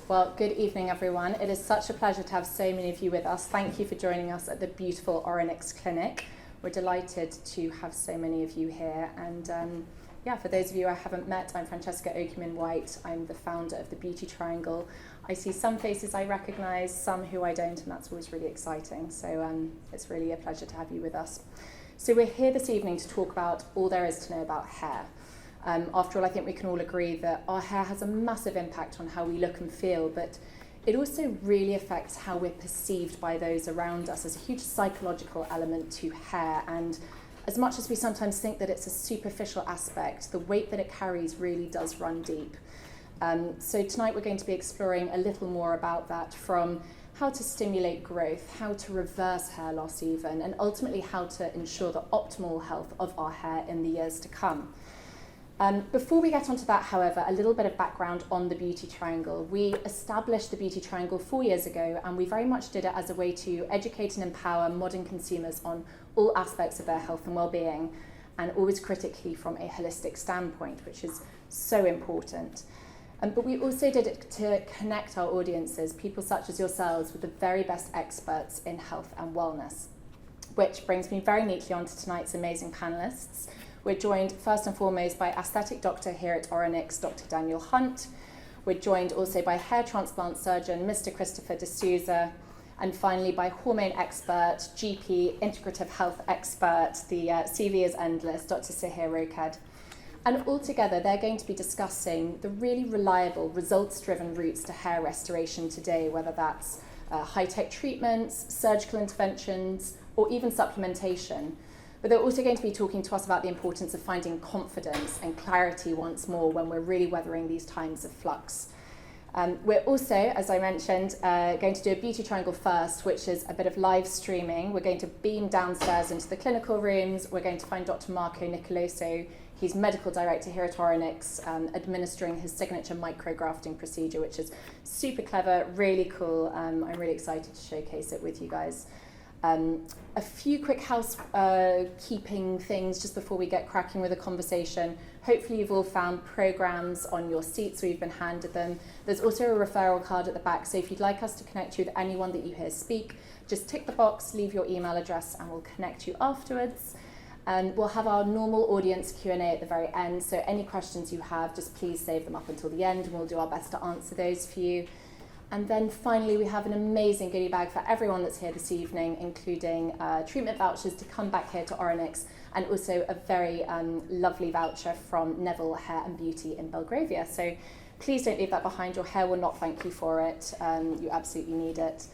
Well, good evening, everyone. It is such a pleasure to have so many of you with us. Thank you for joining us at the beautiful Ouronyx Clinic. We're delighted to have so many of you here. And for those of you I haven't met, I'm Francesca Oakeman-White. I'm the founder of the Beauty Triangle. I see some faces I recognise, some who I don't, and that's always really exciting. So it's really a pleasure to have you with us. So we're here this evening to talk about all there is to know about hair. After all, I think we can all agree that our hair has a massive impact on how we look and feel, but it also really affects how we're perceived by those around us. There's a huge psychological element to hair, and as much as we sometimes think that it's a superficial aspect, the weight that it carries really does run deep. So tonight we're going to be exploring a little more about that, from how to stimulate growth, how to reverse hair loss even, and ultimately how to ensure the optimal health of our hair in the years to come. Before we get onto that, however, a little bit of background on the Beauty Triangle. We established the Beauty Triangle 4 years ago, and we very much did it as a way to educate and empower modern consumers on all aspects of their health and well-being, and always critically from a holistic standpoint, which is so important. But we also did it to connect our audiences, people such as yourselves, with the very best experts in health and wellness, which brings me very neatly onto tonight's amazing panellists. We're joined first and foremost by aesthetic doctor here at Ouronyx, Dr. Daniel Hunt. We're joined also by hair transplant surgeon, Mr. Christopher D'Souza, and finally by hormone expert, GP, integrative health expert, the CV is endless, Dr. Sohère Roked. And all together, they're going to be discussing the really reliable, results-driven routes to hair restoration today, whether that's high-tech treatments, surgical interventions, or even supplementation. But they're also going to be talking to us about the importance of finding confidence and clarity once more when we're really weathering these times of flux. We're also, as I mentioned, going to do a Beauty Triangle first, which is a bit of live streaming. We're going to beam downstairs into the clinical rooms. We're going to find Dr. Marco Nicoloso. He's Medical Director here at Ouronyx, administering his signature micrografting procedure, which is super clever, really cool. I'm really excited to showcase it with you guys. A few quick housekeeping things just before we get cracking with the conversation. Hopefully you've all found programs on your seats or you've been handed them. There's also a referral card at the back, so if you'd like us to connect you with anyone that you hear speak, just tick the box, leave your email address, and we'll connect you afterwards. And we'll have our normal audience Q&A at the very end, so any questions you have, just please save them up until the end, and we'll do our best to answer those for you. And then finally, we have an amazing goodie bag for everyone that's here this evening, including treatment vouchers to come back here to Ouronyx, and also a very lovely voucher from Neville Hair and Beauty in Belgravia. So please don't leave that behind. Your hair will not thank you for it. You absolutely need it.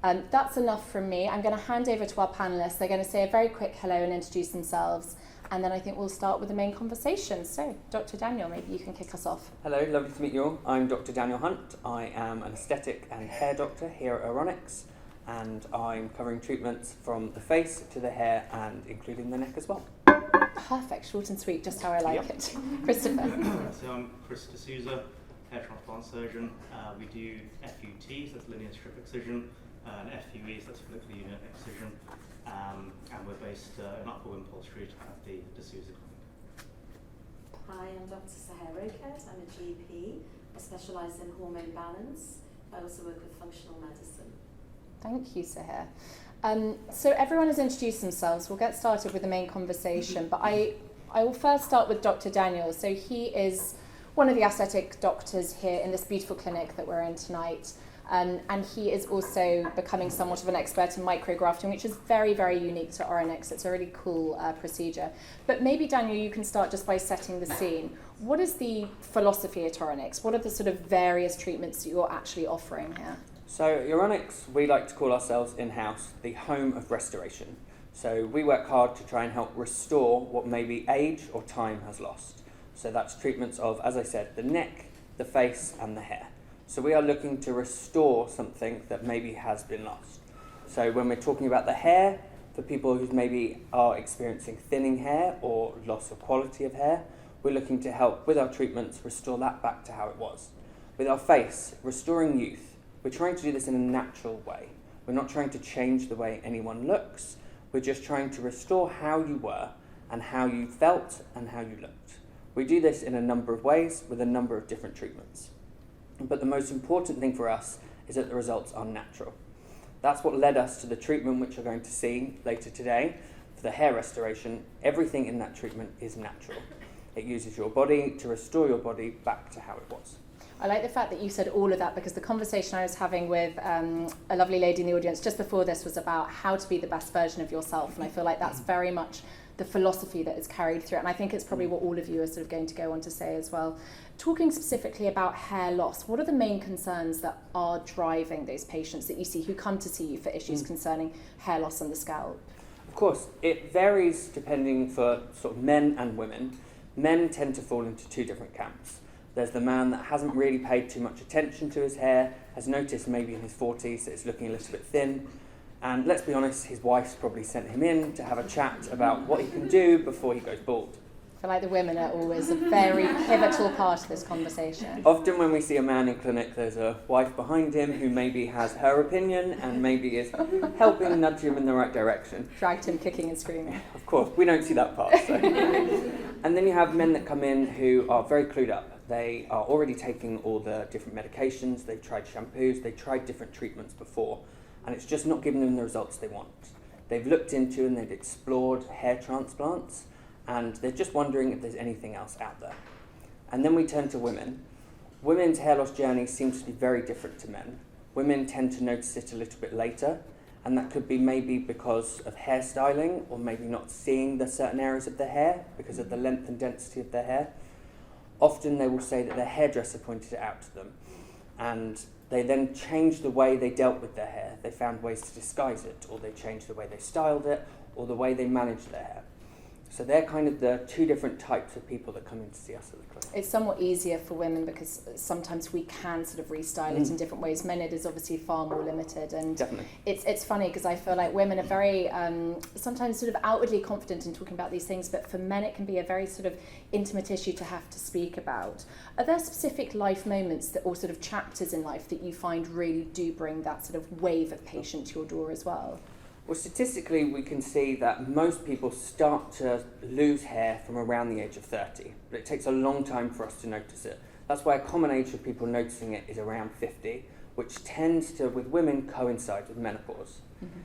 That's enough from me. I'm going to hand over to our panellists. They're going to say a very quick hello and introduce themselves. And then I think we'll start with the main conversation. So, Dr. Daniel, maybe you can kick us off. Hello, lovely to meet you all. I'm Dr. Daniel Hunt. I am an aesthetic and hair doctor here at Ouronyx, and I'm covering treatments from the face to the hair and including the neck as well. Perfect, short and sweet, just how I like it. Christopher. So I'm Chris D'Souza, hair transplant surgeon. We do FUTs, that's linear strip excision, and FUEs, that's follicular unit excision. And we're based in Upper Wimpole Street at the D'Souza Clinic. Hi, I'm Dr. Sohère Roked. I'm a GP. I specialise in hormone balance. I also work with functional medicine. Thank you, Sohère. So everyone has introduced themselves. We'll get started with the main conversation, but I will first start with Dr. Daniel. So he is one of the aesthetic doctors here in this beautiful clinic that we're in tonight. And he is also becoming somewhat of an expert in micrografting, which is very, very unique to Ouronyx. It's a really cool procedure. But maybe, Daniel, you can start just by setting the scene. What is the philosophy at Ouronyx? What are the sort of various treatments that you're actually offering here? So at Ouronyx, we like to call ourselves in-house the home of restoration. So we work hard to try and help restore what maybe age or time has lost. So that's treatments of, as I said, the neck, the face and the hair. So we are looking to restore something that maybe has been lost. So when we're talking about the hair, for people who maybe are experiencing thinning hair or loss of quality of hair, we're looking to help with our treatments restore that back to how it was. With our face, restoring youth, we're trying to do this in a natural way. We're not trying to change the way anyone looks. We're just trying to restore how you were and how you felt and how you looked. We do this in a number of ways with a number of different treatments. But the most important thing for us is that the results are natural. That's what led us to the treatment which you're going to see later today. For the hair restoration, everything in that treatment is natural. It uses your body to restore your body back to how it was. I like the fact that you said all of that, because the conversation I was having with a lovely lady in the audience just before this was about how to be the best version of yourself, and I feel like that's very much the philosophy that is carried through, and I think it's probably what all of you are sort of going to go on to say as well. Talking specifically about hair loss, what are the main concerns that are driving those patients that you see who come to see you for issues concerning hair loss on the scalp? Of course, it varies depending for sort of men and women. Men tend to fall into two different camps. There's the man that hasn't really paid too much attention to his hair, has noticed maybe in his 40s that it's looking a little bit thin, and let's be honest, his wife's probably sent him in to have a chat about what he can do before he goes bald. I feel like the women are always a very pivotal part of this conversation. Often when we see a man in clinic, there's a wife behind him who maybe has her opinion and maybe is helping nudge him in the right direction. Dragged him kicking and screaming. Of course, we don't see that part. So. And then you have men that come in who are very clued up. They are already taking all the different medications, they've tried shampoos, they've tried different treatments before, and it's just not giving them the results they want. They've looked into and they've explored hair transplants, and they're just wondering if there's anything else out there. And then we turn to women. Women's hair loss journey seems to be very different to men. Women tend to notice it a little bit later, and that could be maybe because of hairstyling, or maybe not seeing the certain areas of their hair because of the length and density of their hair. Often they will say that their hairdresser pointed it out to them, and they then changed the way they dealt with their hair. They found ways to disguise it, or they changed the way they styled it, or the way they managed their hair. So they're kind of the two different types of people that come in to see us at the clinic. It's somewhat easier for women because sometimes we can sort of restyle it in different ways. Men, it is obviously far more limited, and Definitely. It's funny because I feel like women are very sometimes sort of outwardly confident in talking about these things, but for men it can be a very sort of intimate issue to have to speak about. Are there specific life moments that, or sort of chapters in life, that you find really do bring that sort of wave of patient to your door as well? Well, statistically, we can see that most people start to lose hair from around the age of 30, but it takes a long time for us to notice it. That's why a common age of people noticing it is around 50, which tends to, with women, coincide with menopause. Mm-hmm.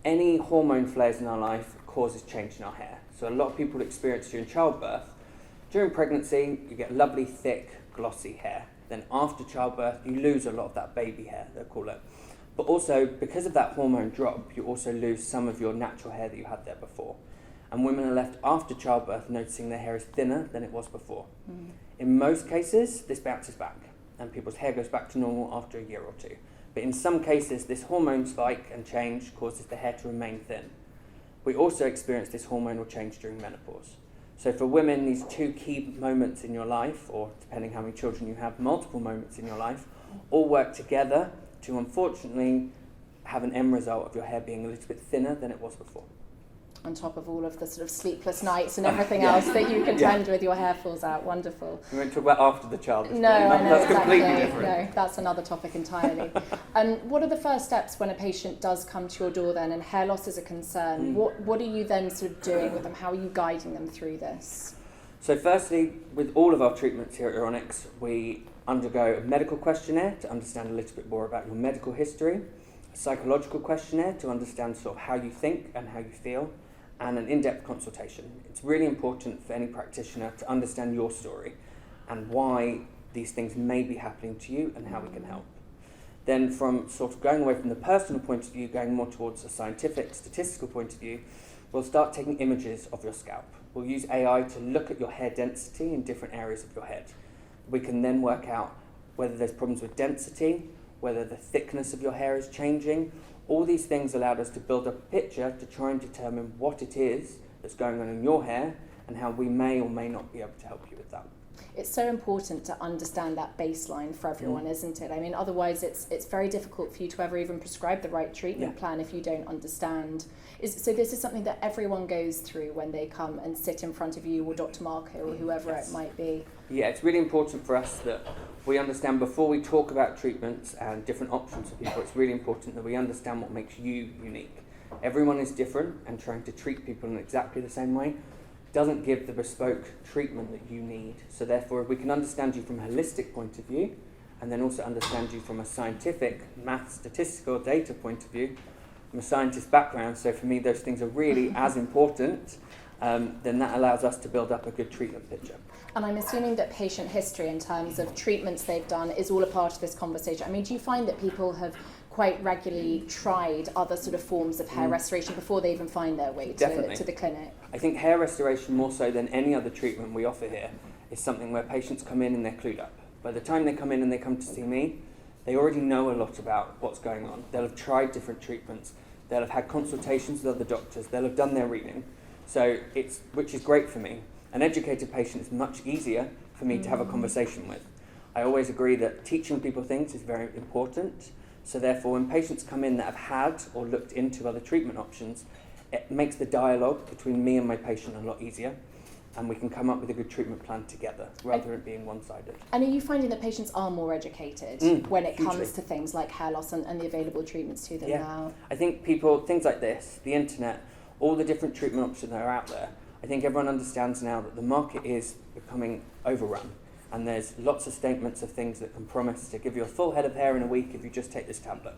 Any hormone flares in our life causes change in our hair. So a lot of people experience during childbirth. During pregnancy, you get lovely, thick, glossy hair. Then after childbirth, you lose a lot of that baby hair, they call it. But also, because of that hormone drop, you also lose some of your natural hair that you had there before. And women are left after childbirth noticing their hair is thinner than it was before. Mm. In most cases, this bounces back, and people's hair goes back to normal after a year or two. But in some cases, this hormone spike and change causes the hair to remain thin. We also experience this hormonal change during menopause. So for women, these two key moments in your life, or depending how many children you have, multiple moments in your life, all work together to unfortunately have an end result of your hair being a little bit thinner than it was before. On top of all of the sort of sleepless nights and everything else that you contend with, your hair falls out. Wonderful. We won't talk about after the child. No, I know, that's exactly. completely different. No, that's another topic entirely. What are the first steps when a patient does come to your door then, and hair loss is a concern? What are you then sort of doing with them? How are you guiding them through this? So firstly, with all of our treatments here at Ouronyx, we undergo a medical questionnaire to understand a little bit more about your medical history, a psychological questionnaire to understand sort of how you think and how you feel, and an in-depth consultation. It's really important for any practitioner to understand your story and why these things may be happening to you and how we can help. Then from sort of going away from the personal point of view, going more towards a scientific, statistical point of view, we'll start taking images of your scalp. We'll use AI to look at your hair density in different areas of your head. We can then work out whether there's problems with density, whether the thickness of your hair is changing. All these things allowed us to build up a picture to try and determine what it is that's going on in your hair and how we may or may not be able to help you with that. It's so important to understand that baseline for everyone, isn't it? I mean, otherwise it's very difficult for you to ever even prescribe the right treatment plan if you don't understand. So this is something that everyone goes through when they come and sit in front of you or Dr. Marco or whoever it might be. Yeah, it's really important for us that we understand before we talk about treatments and different options for people, it's really important that we understand what makes you unique. Everyone is different, and trying to treat people in exactly the same way doesn't give the bespoke treatment that you need. So therefore, if we can understand you from a holistic point of view and then also understand you from a scientific, math, statistical data point of view. I'm a scientist background, so for me those things are really as important, then that allows us to build up a good treatment picture. And I'm assuming that patient history in terms of treatments they've done is all a part of this conversation. I mean, do you find that people have quite regularly tried other sort of forms of hair restoration before they even find their way to the clinic? I think hair restoration, more so than any other treatment we offer here, is something where patients come in and they're clued up. By the time they come in and they come to see me, they already know a lot about what's going on. They'll have tried different treatments, they'll have had consultations with other doctors, they'll have done their reading, which is great for me. An educated patient is much easier for me to have a conversation with. I always agree that teaching people things is very important, so therefore when patients come in that have had or looked into other treatment options, it makes the dialogue between me and my patient a lot easier, and we can come up with a good treatment plan together rather than it being one-sided. And are you finding that patients are more educated when it comes to things like hair loss and the available treatments to them now? I think things like this, the internet, all the different treatment options that are out there, I think everyone understands now that the market is becoming overrun, and there's lots of statements of things that can promise to give you a full head of hair in a week if you just take this tablet.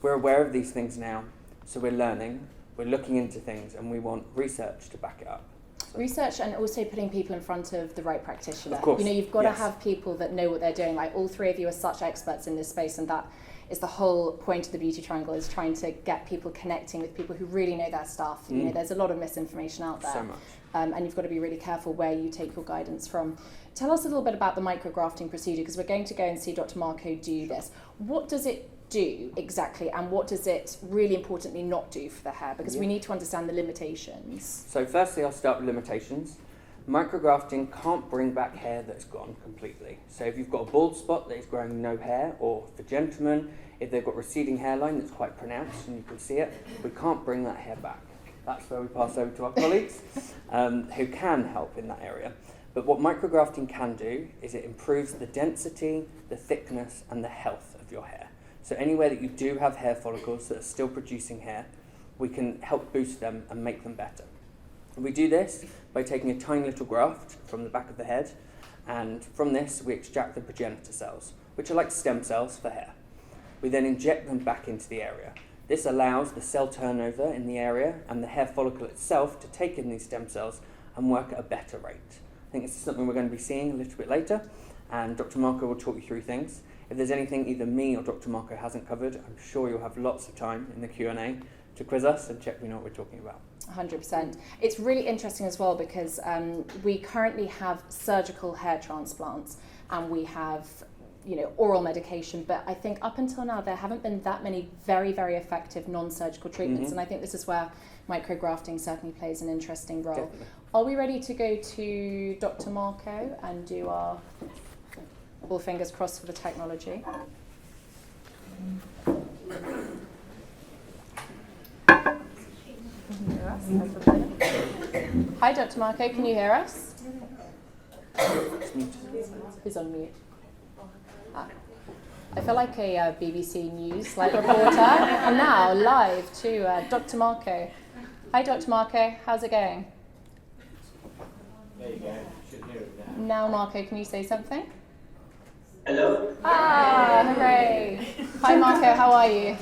We're aware of these things now, so we're learning, we're looking into things, and we want research to back it up. Research and also putting people in front of the right practitioner. Of course. You know, you've got to have people that know what they're doing. Like, all three of you are such experts in this space, and that is the whole point of the beauty triangle, is trying to get people connecting with people who really know their stuff. You know, there's a lot of misinformation out there. So much. And you've got to be really careful where you take your guidance from. Tell us a little bit about the micrografting procedure, because we're going to go and see Dr. Marco do this. What does it do exactly, and what does it really importantly not do for the hair? Because we need to understand the limitations. So firstly, I'll start with limitations. Micrografting can't bring back hair that's gone completely. So if you've got a bald spot that is growing no hair, or for gentlemen, if they've got receding hairline that's quite pronounced and you can see it, we can't bring that hair back. That's where we pass over to our colleagues who can help in that area. But what micrografting can do is it improves the density, the thickness, and the health of your hair. So anywhere that you do have hair follicles that are still producing hair, we can help boost them and make them better. And we do this by taking a tiny little graft from the back of the head, and from this we extract the progenitor cells, which are like stem cells for hair. We then inject them back into the area. This allows the cell turnover in the area and the hair follicle itself to take in these stem cells and work at a better rate. I think this is something we're going to be seeing a little bit later, and Dr. Marco will talk you through things. If there's anything either me or Dr. Marco hasn't covered, I'm sure you'll have lots of time in the Q&A to quiz us and check we know what we're talking about. 100%. It's really interesting as well, because we currently have surgical hair transplants and we have, you know, oral medication, but I think up until now there haven't been that many very, very effective non-surgical treatments, and I think this is where micrografting certainly plays an interesting role. Definitely. Are we ready to go to Dr. Marco and do our all fingers crossed for the technology? Hi, Dr. Marco, can you hear us? Who's on mute? I feel like a BBC News reporter. And now live to Dr. Marco. Hi, Dr. Marco, how's it going? There you go. Should hear it Now, Marco, can you say something? Hello. Ah, hooray. Hi, Marco, how are you?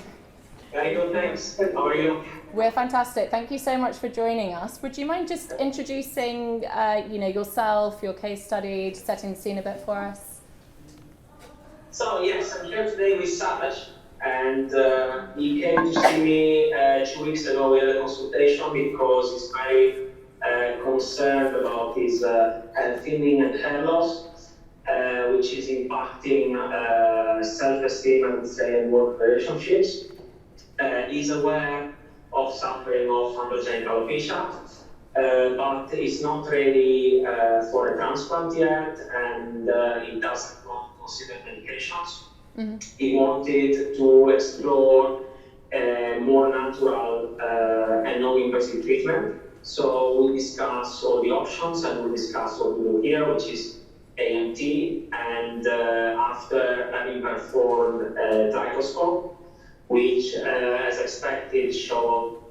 Very good, thanks. How are you? We're fantastic. Thank you so much for joining us. Would you mind just introducing, yourself, your case study, setting the scene a bit for us? So yes, I'm here today with Savage, and he came to see me 2 weeks ago. We had a consultation because he's very concerned about his thinning and hair loss, which is impacting self-esteem, I would say, and work relationships. He's aware of suffering of androgenic alopecia, but it's not ready for a transplant yet, and he doesn't want to consider medications. Mm-hmm. He wanted to explore more natural and non-invasive treatment. So we discussed all the options, and we discussed what we do here, which is AMT, and after having performed a trichoscope, which, as expected, showed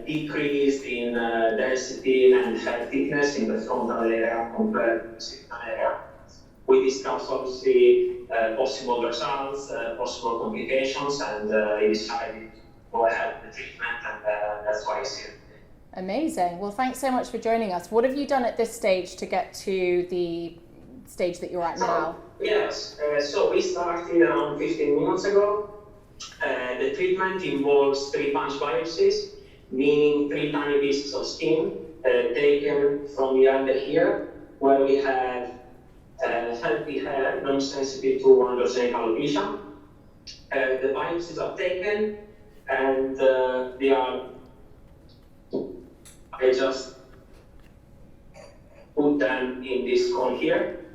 decrease in density and hair thickness in the frontal area compared to the septal area. we discussed obviously possible results, possible complications, and he decided to go ahead with the treatment, and that's why he's here. Amazing. Well, thanks so much for joining us. What have you done at this stage to get to the stage that you're at now? Yes, so we started around 15 minutes ago. The treatment involves 3 punch biopsies, meaning 3 tiny pieces of skin taken from the under here, where we have healthy hair, non-sensitive to androgenic alopecia. The biopsies are taken, and I just put them in this cone here,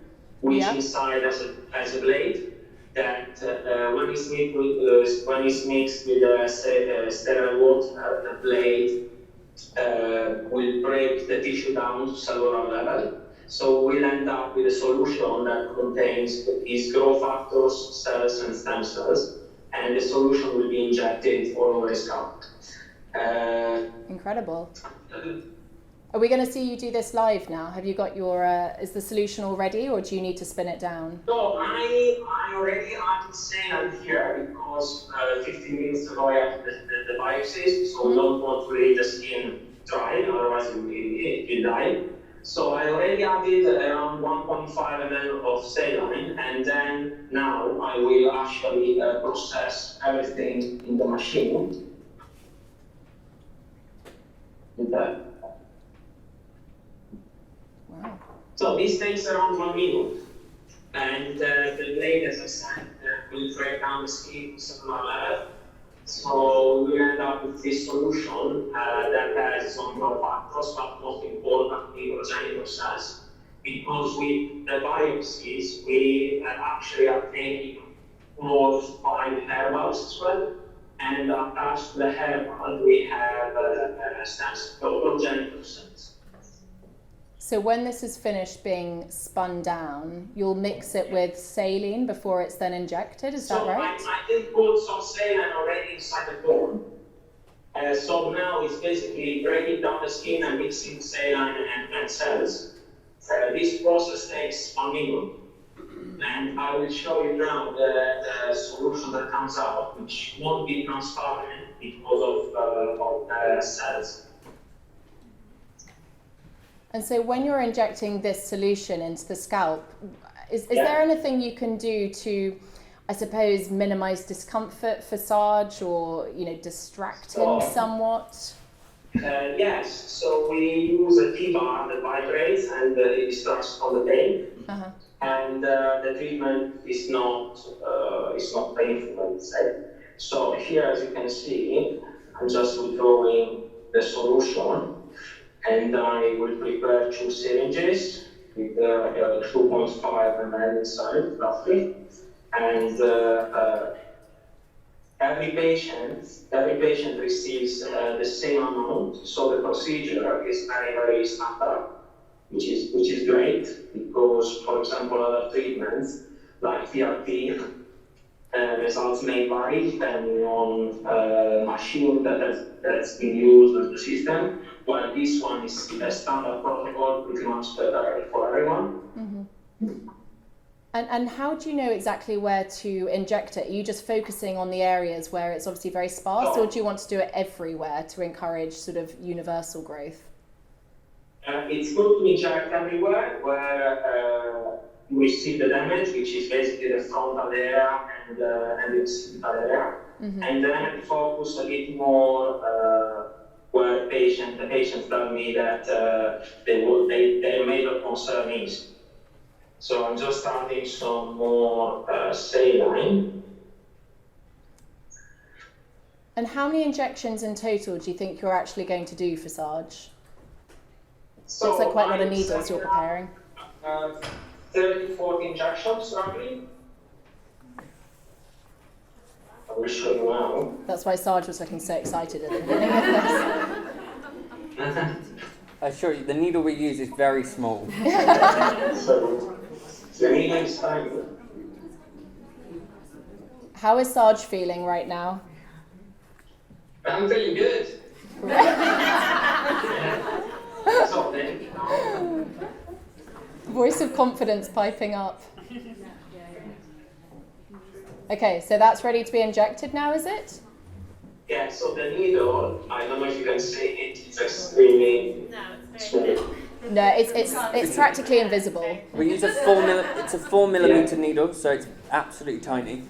which inside has a blade that when it's mixed with sterile water, the blade will break the tissue down to cellular level. So we'll end up with a solution that contains these growth factors, cells, and stem cells, and the solution will be injected all over the scalp. Incredible. Are we going to see you do this live now? Have you got your, is the solution all ready, or do you need to spin it down? No, I already had to say I'm here because 15 minutes ago I had the biopsies, so we don't want to leave the skin dry, otherwise it will die. So I already added around 1.5 ml of saline, and then now I will actually process everything in the machine. Wow. So this takes around 1 minute, and the blade, as I said, will break down the skin to cellular level. So we end up with this solution that has some growth factors, but most importantly, progenitor cells. Because with the biopsies, we actually are taking more fine hair balls as well. And attached to the hair ball, we have stem cells, progenitor cells. So when this is finished being spun down, you'll mix it with saline before it's then injected, is that right? So I did put some saline already inside the cone. So now it's basically breaking down the skin and mixing saline and cells. This process takes 1 minute. And I will show you now the solution that comes out, which won't be transparent because of the cells. And so when you're injecting this solution into the scalp, is there anything you can do to, I suppose, minimize discomfort for Sarge, or, distract him somewhat? Yes, so we use a T-bar that vibrates and it distracts from the pain. Uh-huh. And the treatment is not painful, I would say. So here, as you can see, I'm just withdrawing the solution, and I will prepare 2 syringes with 2.5 ml inside, roughly. And every patient receives the same amount, so the procedure is very, very standard, which is great, because, for example, other treatments like TRT, results may vary depending on machine that's been used in the system, while this one is a standard protocol, pretty much for everyone. Mm-hmm. And how do you know exactly where to inject it? Are you just focusing on the areas where it's obviously very sparse, or do you want to do it everywhere to encourage sort of universal growth? It's good to inject everywhere where we see the damage, which is basically the frontal area and the occipital area. Mm-hmm. And then focus a bit more where the patients tell me that their major concern is. So I'm just adding some more saline. And how many injections in total do you think you're actually going to do for Sarge? So looks like quite a lot of needles you're preparing. 30-40 injections, roughly. I will show you now. That's why Sarge was looking so excited at the beginning of this. I assure you, the needle we use is very small. So the needle is tiny. How is Sarge feeling right now? I'm feeling good. So then, Voice of confidence piping up. Okay, so that's ready to be injected now, is it? Yeah, so the needle, I don't know if you can see it, it's extremely small. No, it's practically invisible. We use a 4 millimeter needle, so it's absolutely tiny.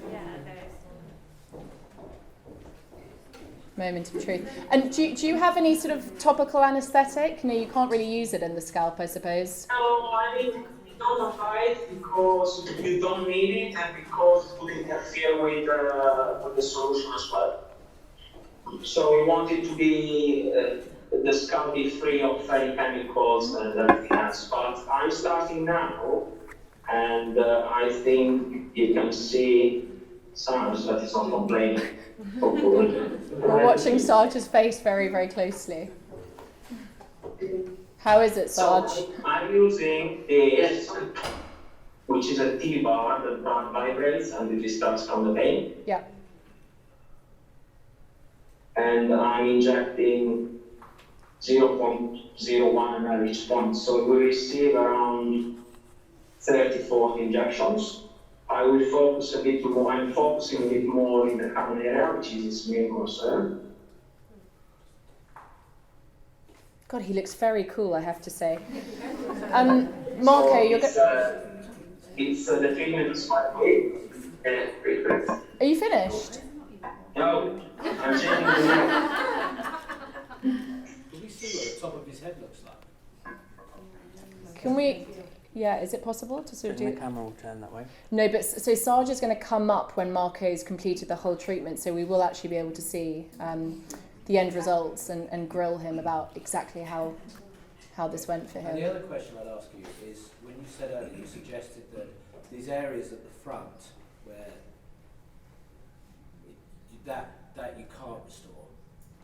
Moment of truth. And do you have any sort of topical anaesthetic? No, you can't really use it in the scalp, I suppose. No, I mean, we don't apply it because you don't need it and because it would interfere with the solution as well. So we want it to be, the scalp be free of any chemicals and everything else. But I'm starting now, and I think you can see Sarge that is not complaining. We're watching Sarge's face very, very closely. How is it, Sarge? So I'm using this, which is a T-bar that vibrates and it starts from the vein. Yeah. And I'm injecting 0.01 ml each point. So we receive around 34 injections. I will focus a bit more, I'm focusing a bit more in the common area, which is his main concern. God, he looks very cool, I have to say. Marco, so you're the treatment is 5 weeks. Are you finished? No, I'm changing the neck. Can we see what the top of his head looks like? Can we? Yeah, is it possible to sort of The do? camera will turn that way. No, but so Sarge is going to come up when Marco's completed the whole treatment, so we will actually be able to see the end results and grill him about exactly how this went for And the him. other question I'd ask you is, when you said earlier, you suggested that these areas at the front where that you can't restore.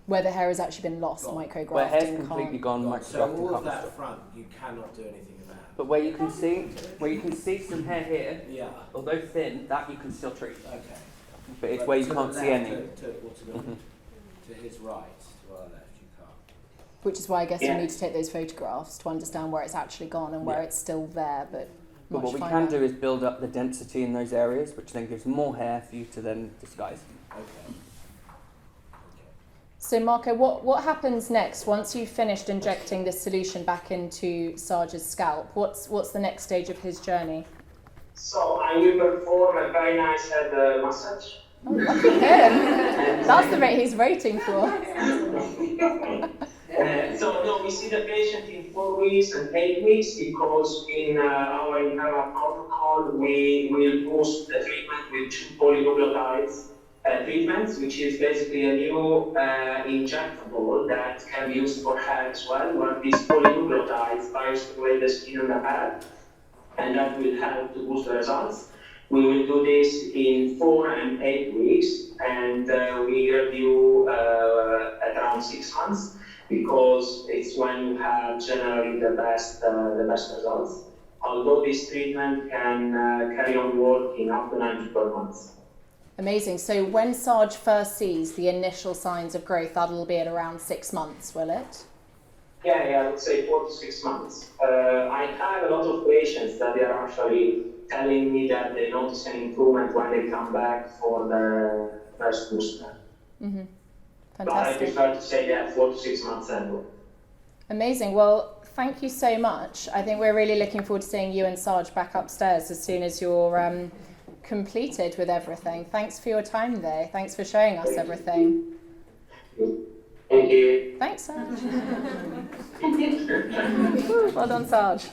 Where the hair has actually been lost, Gone. micrografting Where hair's can't. completely gone, So micrografting all of can't that restore. front, you cannot do anything about. But where you can see some hair here, Yeah. although thin, that you can still treat. Okay. But it's where you to can't the see left, any. To his right, to our left, you can't. Which is why I guess Yeah. you need to take those photographs to understand where it's actually gone and where Yeah. it's still there. But But what we can do is build up the density in those areas, which then gives more hair for you to then disguise. Okay. So Marco, what happens next once you've finished injecting this solution back into Sarge's scalp? What's the next stage of his journey? So I will perform a very nice head massage. Oh, lucky him! That's the bit he's waiting for. So no, we see the patient in 4 weeks and 8 weeks because in our internal protocol we will boost the treatment with 2 polynucleotides treatments, which is basically a new injectable that can be used for hair as well, where these polynucleotides biostimulate the skin and the hair, and that will help to boost the results. We will do this in 4 and 8 weeks, and we review at around 6 months because it's when you have generally the best results. Although this treatment can carry on working up to 9 to 12 months. Amazing. So when Sarge first sees the initial signs of growth, that'll be at around 6 months, will it? Yeah, I would say 4 to 6 months. I have a lot of patients that they are actually telling me that they notice an improvement when they come back for the first booster. Mm-hmm. But I Fantastic. prefer to say that 4 to 6 months annual. Amazing. Well, thank you so much. I think we're really looking forward to seeing you and Sarge back upstairs as soon as you're completed with everything. Thanks for your time there. Thanks for showing us everything. Thank you. Thanks, Sarge. Woo, well done, Sarge.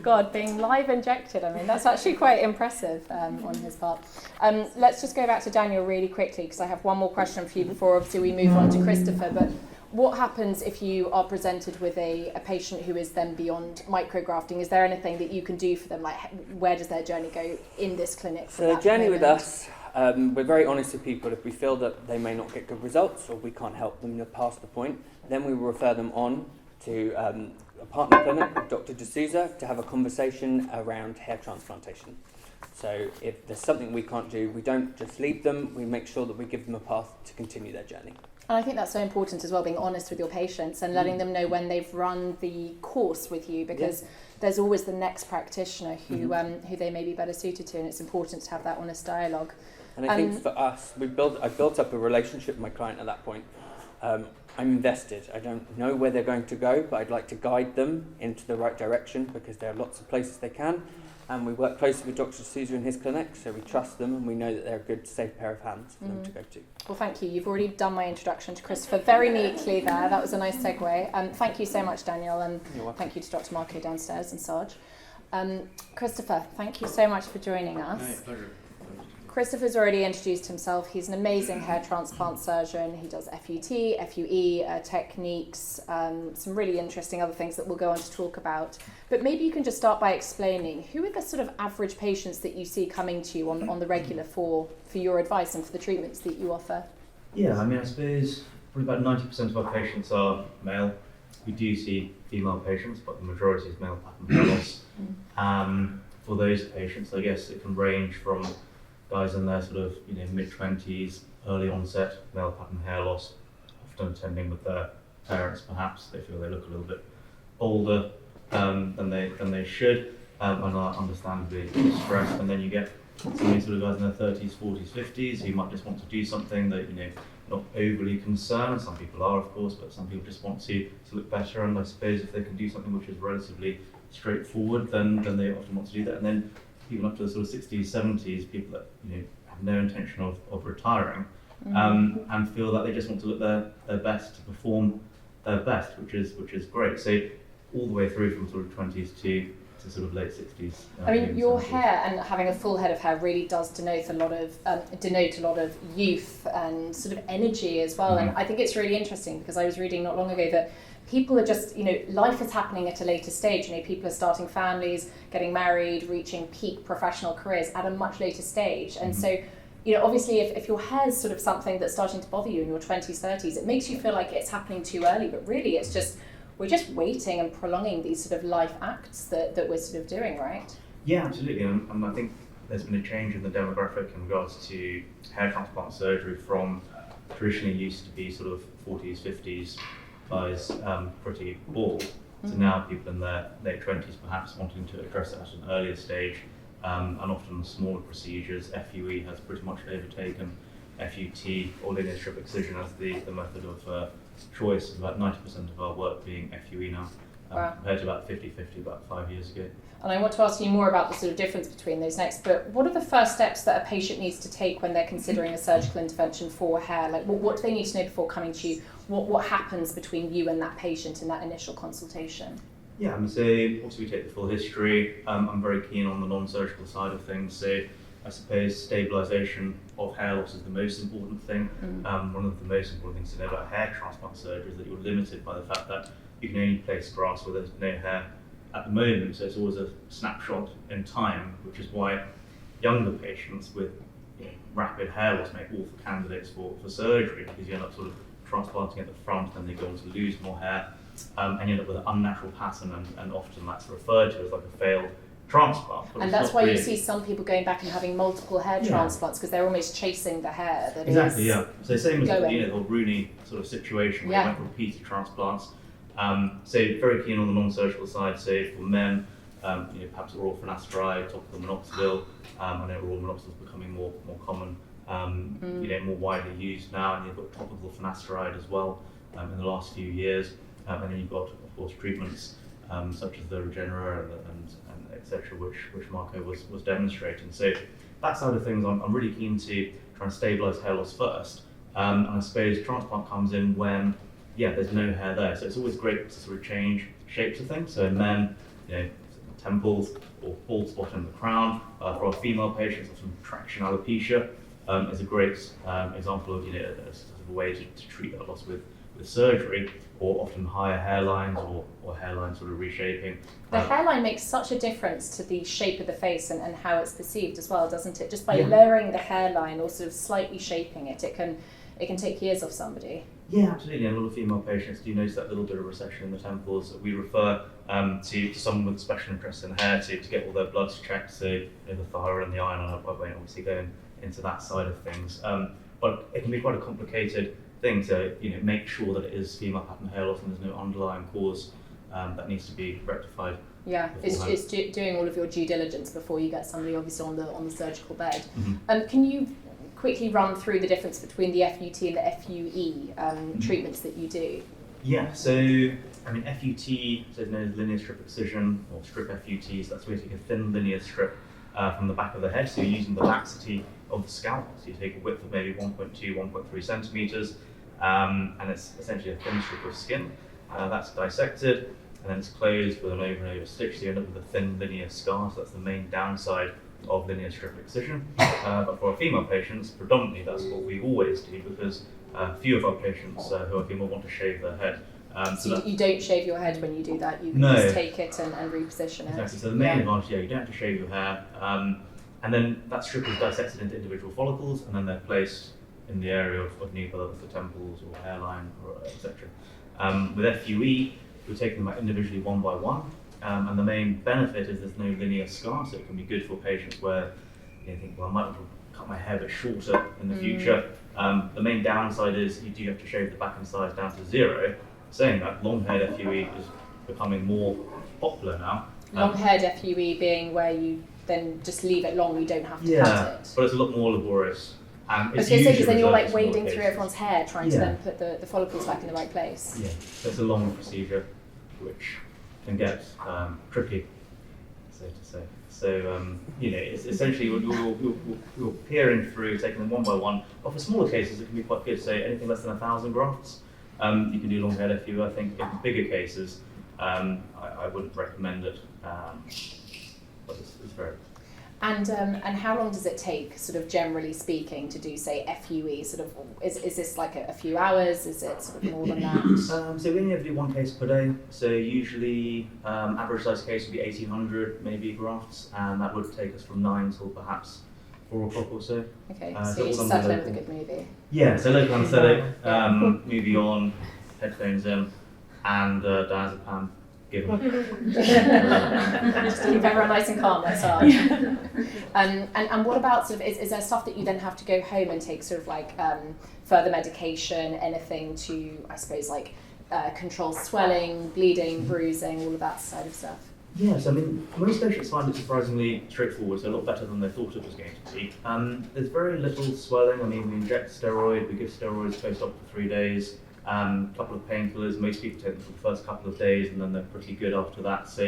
God, being live injected, I mean, that's actually quite impressive on his part. Let's just go back to Daniel really quickly because I have one more question for you before obviously we move on to Christopher. But what happens if you are presented with a patient who is then beyond micrografting? Is there anything that you can do for them? Like, where does their journey go in this clinic? So the journey with us, we're very honest with people. If we feel that they may not get good results or we can't help them past the point, then we will refer them on to a partner clinic with Dr. D'Souza to have a conversation around hair transplantation. So if there's something we can't do, we don't just leave them, we make sure that we give them a path to continue their journey. And I think that's so important as well, being honest with your patients and letting them know when they've run the course with you, because there's always the next practitioner who they may be better suited to, and it's important to have that honest dialogue. And I think for us, I built up a relationship with my client at that point. I'm invested. I don't know where they're going to go, but I'd like to guide them into the right direction because there are lots of places they can. And we work closely with Dr. D'Souza in his clinic, so we trust them and we know that they're a good, safe pair of hands for them to go to. Well, thank you. You've already done my introduction to Christopher very neatly there. That was a nice segue. Thank you so much, Daniel, and thank you to Dr. Marco downstairs and Sarge. Christopher, thank you so much for joining us. No, pleasure. Christopher's already introduced himself. He's an amazing hair transplant surgeon. He does FUT, FUE techniques, some really interesting other things that we'll go on to talk about. But maybe you can just start by explaining who are the sort of average patients that you see coming to you on the regular for your advice and for the treatments that you offer? Yeah, I mean, I suppose probably about 90% of our patients are male. We do see female patients, but the majority is male pattern hair loss. For those patients, I guess it can range from guys in their sort of mid-20s, early onset male pattern hair loss, often attending with their parents. Perhaps they feel they look a little bit older than they should, and are understandably distressed. And then you get some of these sort of guys in their 30s, 40s, 50s who might just want to do something that not overly concerned. Some people are, of course, but some people just want to look better. And I suppose if they can do something which is relatively straightforward, then they often want to do that. And then people up to the sort of 60s, 70s, people that have no intention of retiring, and feel that they just want to look their best, to perform their best, which is great. So all the way through from sort of 20s to sort of late 60s. I mean, your 70s. Hair and having a full head of hair really does denote a lot of youth and sort of energy as well. And I think it's really interesting because I was reading not long ago that people are just, life is happening at a later stage. People are starting families, getting married, reaching peak professional careers at a much later stage. And so, obviously if your hair's sort of something that's starting to bother you in your 20s, 30s, it makes you feel like it's happening too early. But really it's just, we're just waiting and prolonging these sort of life acts that we're sort of doing, right? Yeah, absolutely. And I think there's been a change in the demographic in regards to hair transplant surgery from traditionally used to be sort of 40s, 50s, guys pretty bald, to now people in their late 20s perhaps wanting to address it at an earlier stage, and often smaller procedures. FUE has pretty much overtaken FUT, or linear strip excision, as the method of choice. About 90% of our work being FUE now, compared to about 50-50 about 5 years ago. And I want to ask you more about the sort of difference between those next, but what are the first steps that a patient needs to take when they're considering a surgical intervention for hair? Like, what do they need to know before coming to you? What happens between you and that patient in that initial consultation? Yeah, I mean, so obviously we take the full history. I'm very keen on the non-surgical side of things, so I suppose stabilisation of hair loss is the most important thing. One of the most important things to know about hair transplant surgery is that you're limited by the fact that you can only place grafts where there's no hair at the moment, so it's always a snapshot in time, which is why younger patients with rapid hair loss make awful candidates for surgery, because you end up sort of transplanting at the front and they go on to lose more hair, and you end up with an unnatural pattern, and often that's referred to as like a failed transplant. And that's why you see some people going back and having multiple hair transplants, because they're almost chasing the hair that exactly, is yeah. So same as going. the Ouronyx sort of situation where you went for repeated transplants. So very keen on the non-surgical side. So for men, perhaps oral finasteride, topical minoxidil. I know oral minoxidil is becoming more common, more widely used now, and you've got topical finasteride as well in the last few years. And then you've got, of course, treatments such as the Regenera and etc., which Marco was demonstrating. So that side of things, I'm really keen to try and stabilise hair loss first. And I suppose transplant comes in when there's no hair there. So it's always great to sort of change shapes of things. So in men, temples or bald spot in the crown. For our female patients, often traction alopecia is a great example of a sort of a way to treat that loss with surgery, or often higher hairlines or hairline sort of reshaping. The hairline makes such a difference to the shape of the face and how it's perceived as well, doesn't it? Just by lowering the hairline or sort of slightly shaping it, it can take years off somebody. Yeah, absolutely. And a lot of female patients do notice that little bit of recession in the temples. We refer to someone with special interest in hair to get all their bloods checked, so the thyroid and the iron. I won't obviously go into that side of things. But it can be quite a complicated thing to make sure that it is female pattern hair loss and there's no underlying cause that needs to be rectified. Yeah, it's doing all of your due diligence before you get somebody obviously on the surgical bed. Can you quickly run through the difference between the FUT and the FUE treatments that you do? Yeah, so I mean FUT, so known as linear strip excision or strip FUTs, that's where you take a thin linear strip from the back of the head, so you're using the laxity of the scalp, so you take a width of maybe 1.2, 1.3 centimeters, and it's essentially a thin strip of skin. That's dissected, and then it's closed with an over and over stitch, so you end up with a thin linear scar, so that's the main downside of linear strip excision. But for our female patients, predominantly that's what we always do, because few of our patients who are female want to shave their head. So you don't shave your head when you do that, you can No. just take it and reposition it. Exactly, so the main advantage, you don't have to shave your hair, and then that strip is dissected into individual follicles, and then they're placed in the area of need, whether it's the temples or hairline, or etc. With FUE, we take them out individually one by one, and the main benefit is there's no linear scar, so it can be good for patients where you think, well, I might want to cut my hair a bit shorter in the future. The main downside is you do have to shave the back and sides down to 0. Saying that, long-haired FUE is becoming more popular now. Long-haired FUE being where you then just leave it long, you don't have to cut it. But it's a lot more laborious. I was going to say, because then you're like usually reserved wading for through smaller everyone's hair trying to then put the follicles back in the right place. cases. Yeah, so it's a long procedure which can get tricky, so to say. So, it's essentially we're peering through, taking them one by one. But for smaller cases, it can be quite good. Say anything less than 1,000 grafts, you can do long-haired FUE. I think in bigger cases, I wouldn't recommend it, but it's very. And how long does it take, sort of generally speaking, to do, say, FUE? Sort of, is this like a few hours? Is it sort of more than that? So we only ever do one case per day. So usually, average size case would be 1,800 maybe grafts, and that would take us from 9 till perhaps 4 o'clock or so. Okay, So so you all just done settle in with with a good movie. Yeah, so local anaesthetic, movie on, headphones in, and diazepam given. Just to keep everyone nice and calm, that's hard. And what about sort of, is there stuff that you then have to go home and take sort of like further medication, anything to, I suppose, like control swelling, bleeding, bruising, all of that side of stuff? Yes, I mean, most patients find it surprisingly straightforward, so a lot better than they thought it was going to be. There's very little swelling. I mean, we inject steroid, we give steroids post-op for 3 days, a couple of painkillers. Most people take them for the first couple of days, and then they're pretty good after that. So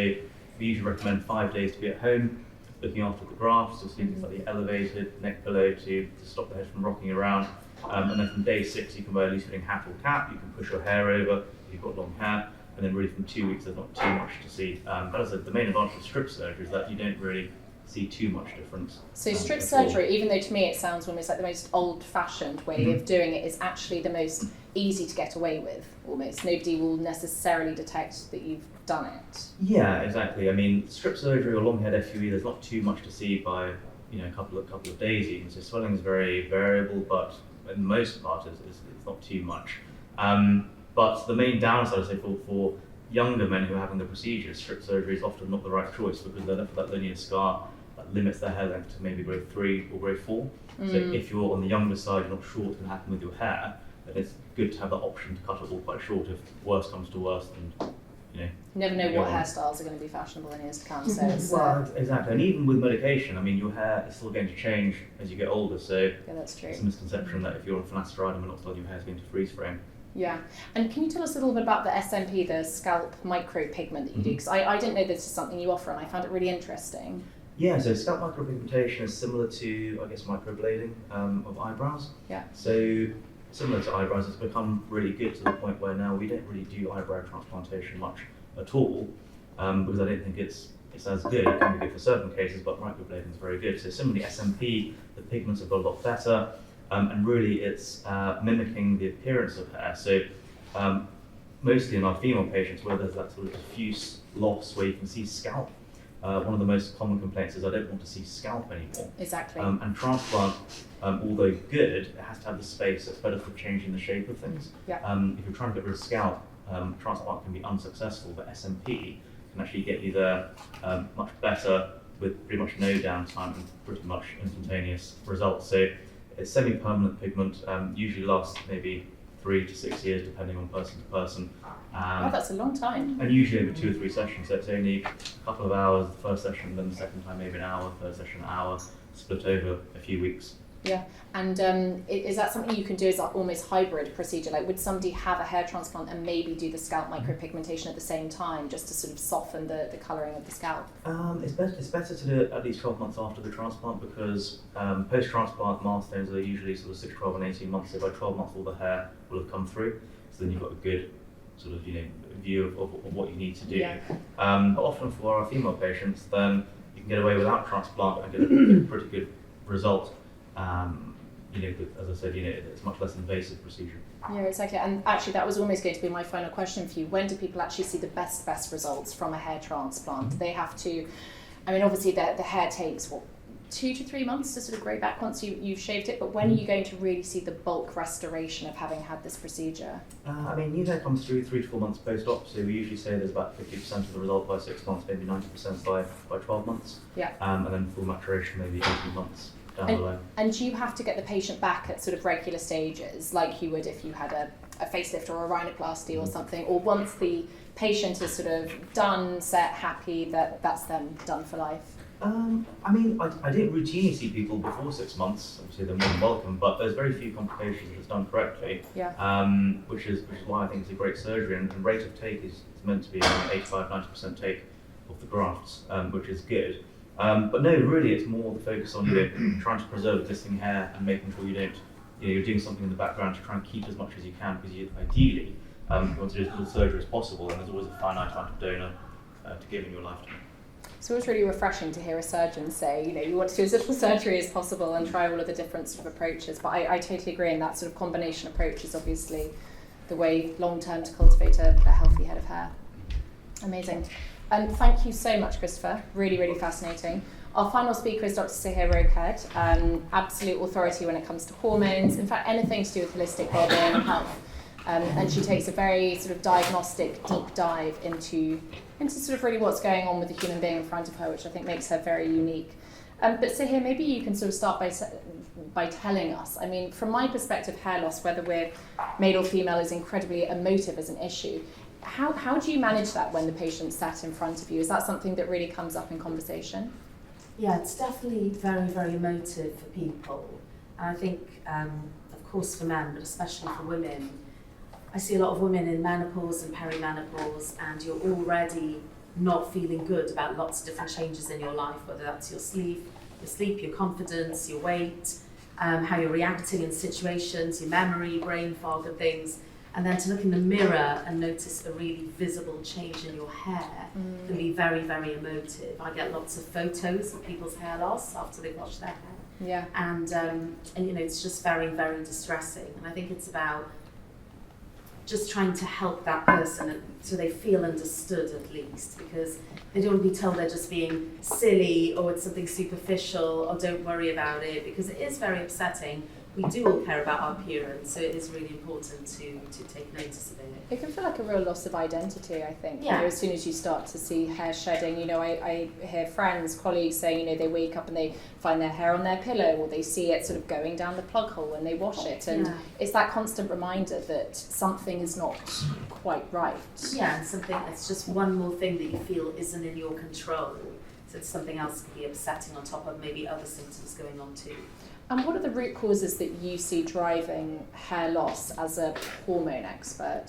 we usually recommend 5 days to be at home, looking after the grafts, so sleeping slightly elevated, neck pillow to stop the head from rocking around. And then from day 6, you can wear a loose-fitting hat or cap. You can push your hair over if you've got long hair. And then really from 2 weeks, there's not too much to see. But as I said, the main advantage of strip surgery is that you don't really see too much difference. So strip at all. surgery, even though to me it sounds almost like the most old-fashioned way of doing it, is actually the most easy to get away with, almost. Nobody will necessarily detect that you've done it. Yeah, exactly. I mean, strip surgery or long-haired FUE, there's not too much to see by a couple of days even. So swelling is very variable, but in the most part, it's not too much. But the main downside, I say, for younger men who are having the procedure, strip surgery is often not the right choice because they're left with that linear scar that limits their hair length to maybe grade 3 or grade 4. So if you're on the younger side, you're not sure what's going to happen with your hair, then it's good to have the option to cut it all quite short if worse comes to worse. And you never know go what on. hairstyles are going to be fashionable in years to come. So it's, Well, exactly. And even with medication, I mean, your hair is still going to change as you get older. So yeah, that's true. it's a misconception that if you're on finasteride and minoxidil, your hair is going to freeze frame. Yeah, and can you tell us a little bit about the SMP, the scalp micropigment that you do? Because I didn't know this is something you offer, and I found it really interesting. Yeah, so scalp micropigmentation is similar to, I guess, microblading of eyebrows. Yeah. So similar to eyebrows, it's become really good to the point where now we don't really do eyebrow transplantation much at all, because I don't think it's as good. It can be good for certain cases, but microblading is very good. So similarly, SMP, the pigments have got a lot better. And really it's mimicking the appearance of hair. So mostly in our female patients where there's that sort of diffuse loss where you can see scalp, one of the most common complaints is I don't want to see scalp anymore. Exactly. And transplant, although good, it has to have the space. It's better for changing the shape of things. Yeah. If you're trying to get rid of scalp, transplant can be unsuccessful, but SMP can actually get you there much better with pretty much no downtime and pretty much instantaneous results. So it's semi-permanent pigment, usually lasts maybe 3 to 6 years depending on person to person. Oh, that's a long time. And usually over 2 or 3 sessions, so it's only a couple of hours the first session, then the second time maybe an hour, third session an hour, split over a few weeks. Yeah, and is that something you can do as like almost hybrid procedure? Like, would somebody have a hair transplant and maybe do the scalp micropigmentation at the same time, just to sort of soften the colouring of the scalp? It's better to do it at least 12 months after the transplant, because post-transplant milestones are usually sort of 6, 12 and 18 months. So by 12 months all the hair will have come through, so then you've got a good sort of view of what you need to do. Yeah. But often for our female patients, then you can get away without transplant and get a pretty good result. As I said, it's a much less invasive procedure. Yeah, exactly. And actually, that was almost going to be my final question for you. When do people actually see the best results from a hair transplant? Do they have to, I mean, obviously the hair takes, 2 to 3 months to sort of grow back once you've shaved it, but when are you going to really see the bulk restoration of having had this procedure? New hair comes through 3 to 4 months post-op, so we usually say there's about 50% of the result by 6 months, maybe 90% by 12 months. Yeah. And then full maturation maybe 18 months down the line. And do you have to get the patient back at sort of regular stages, like you would if you had a facelift or a rhinoplasty or something, or once the patient is sort of done, set, happy, that's them done for life? I didn't routinely see people before 6 months. Obviously, they're more than welcome, but there's very few complications if it's done correctly. Yeah. Which is why I think it's a great surgery, and rate of take is meant to be 85-90% take of the grafts, which is good. But no, really, it's more the focus on trying to preserve existing hair and making sure you don't, you're doing something in the background to try and keep as much as you can, because ideally, you want to do as little surgery as possible, and there's always a finite amount of donor to give in your lifetime. So it's really refreshing to hear a surgeon say, you want to do as little surgery as possible and try all of the different sort of approaches. But I totally agree, and that sort of combination approach is obviously the way long-term to cultivate a healthy head of hair. Amazing. Thank you so much, Christopher. Really, really fascinating. Our final speaker is Dr. Sohère Roked, absolute authority when it comes to hormones, in fact, anything to do with holistic wellbeing and health. And she takes a very sort of diagnostic deep dive into sort of really what's going on with the human being in front of her, which I think makes her very unique. But Sohère, maybe you can sort of start by telling us, I mean, from my perspective, hair loss, whether we're male or female, is incredibly emotive as an issue. How do you manage that when the patient's sat in front of you? Is that something that really comes up in conversation? Yeah, it's definitely very, very emotive for people. And I think, of course for men, but especially for women, I see a lot of women in menopause and perimenopause, and you're already not feeling good about lots of different changes in your life, whether that's your sleep, your confidence, your weight, how you're reacting in situations, your memory, brain fog and things. And then to look in the mirror and notice a really visible change in your hair can be very, very emotive. I get lots of photos of people's hair loss after they've washed their hair. Yeah. And it's just very, very distressing. And I think it's about just trying to help that person so they feel understood at least, because they don't want to be told they're just being silly or it's something superficial or don't worry about it, because it is very upsetting. We do all care about our appearance, so it is really important to take notice of it. It can feel like a real loss of identity, I think. Yeah. As soon as you start to see hair shedding, I hear friends, colleagues saying, they wake up and they find their hair on their pillow, or they see it sort of going down the plug hole when they wash it. And it's that constant reminder that something is not quite right. Yeah, and something, it's just one more thing that you feel isn't in your control. So it's something else could be upsetting on top of maybe other symptoms going on too. And what are the root causes that you see driving hair loss as a hormone expert?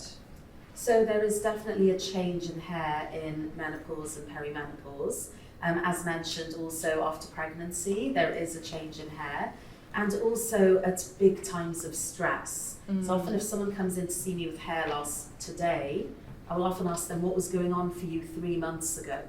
So there is definitely a change in hair in menopause and perimenopause. As mentioned, also after pregnancy, there is a change in hair. And also at big times of stress. So often if someone comes in to see me with hair loss today, I will often ask them, what was going on for you 3 months ago?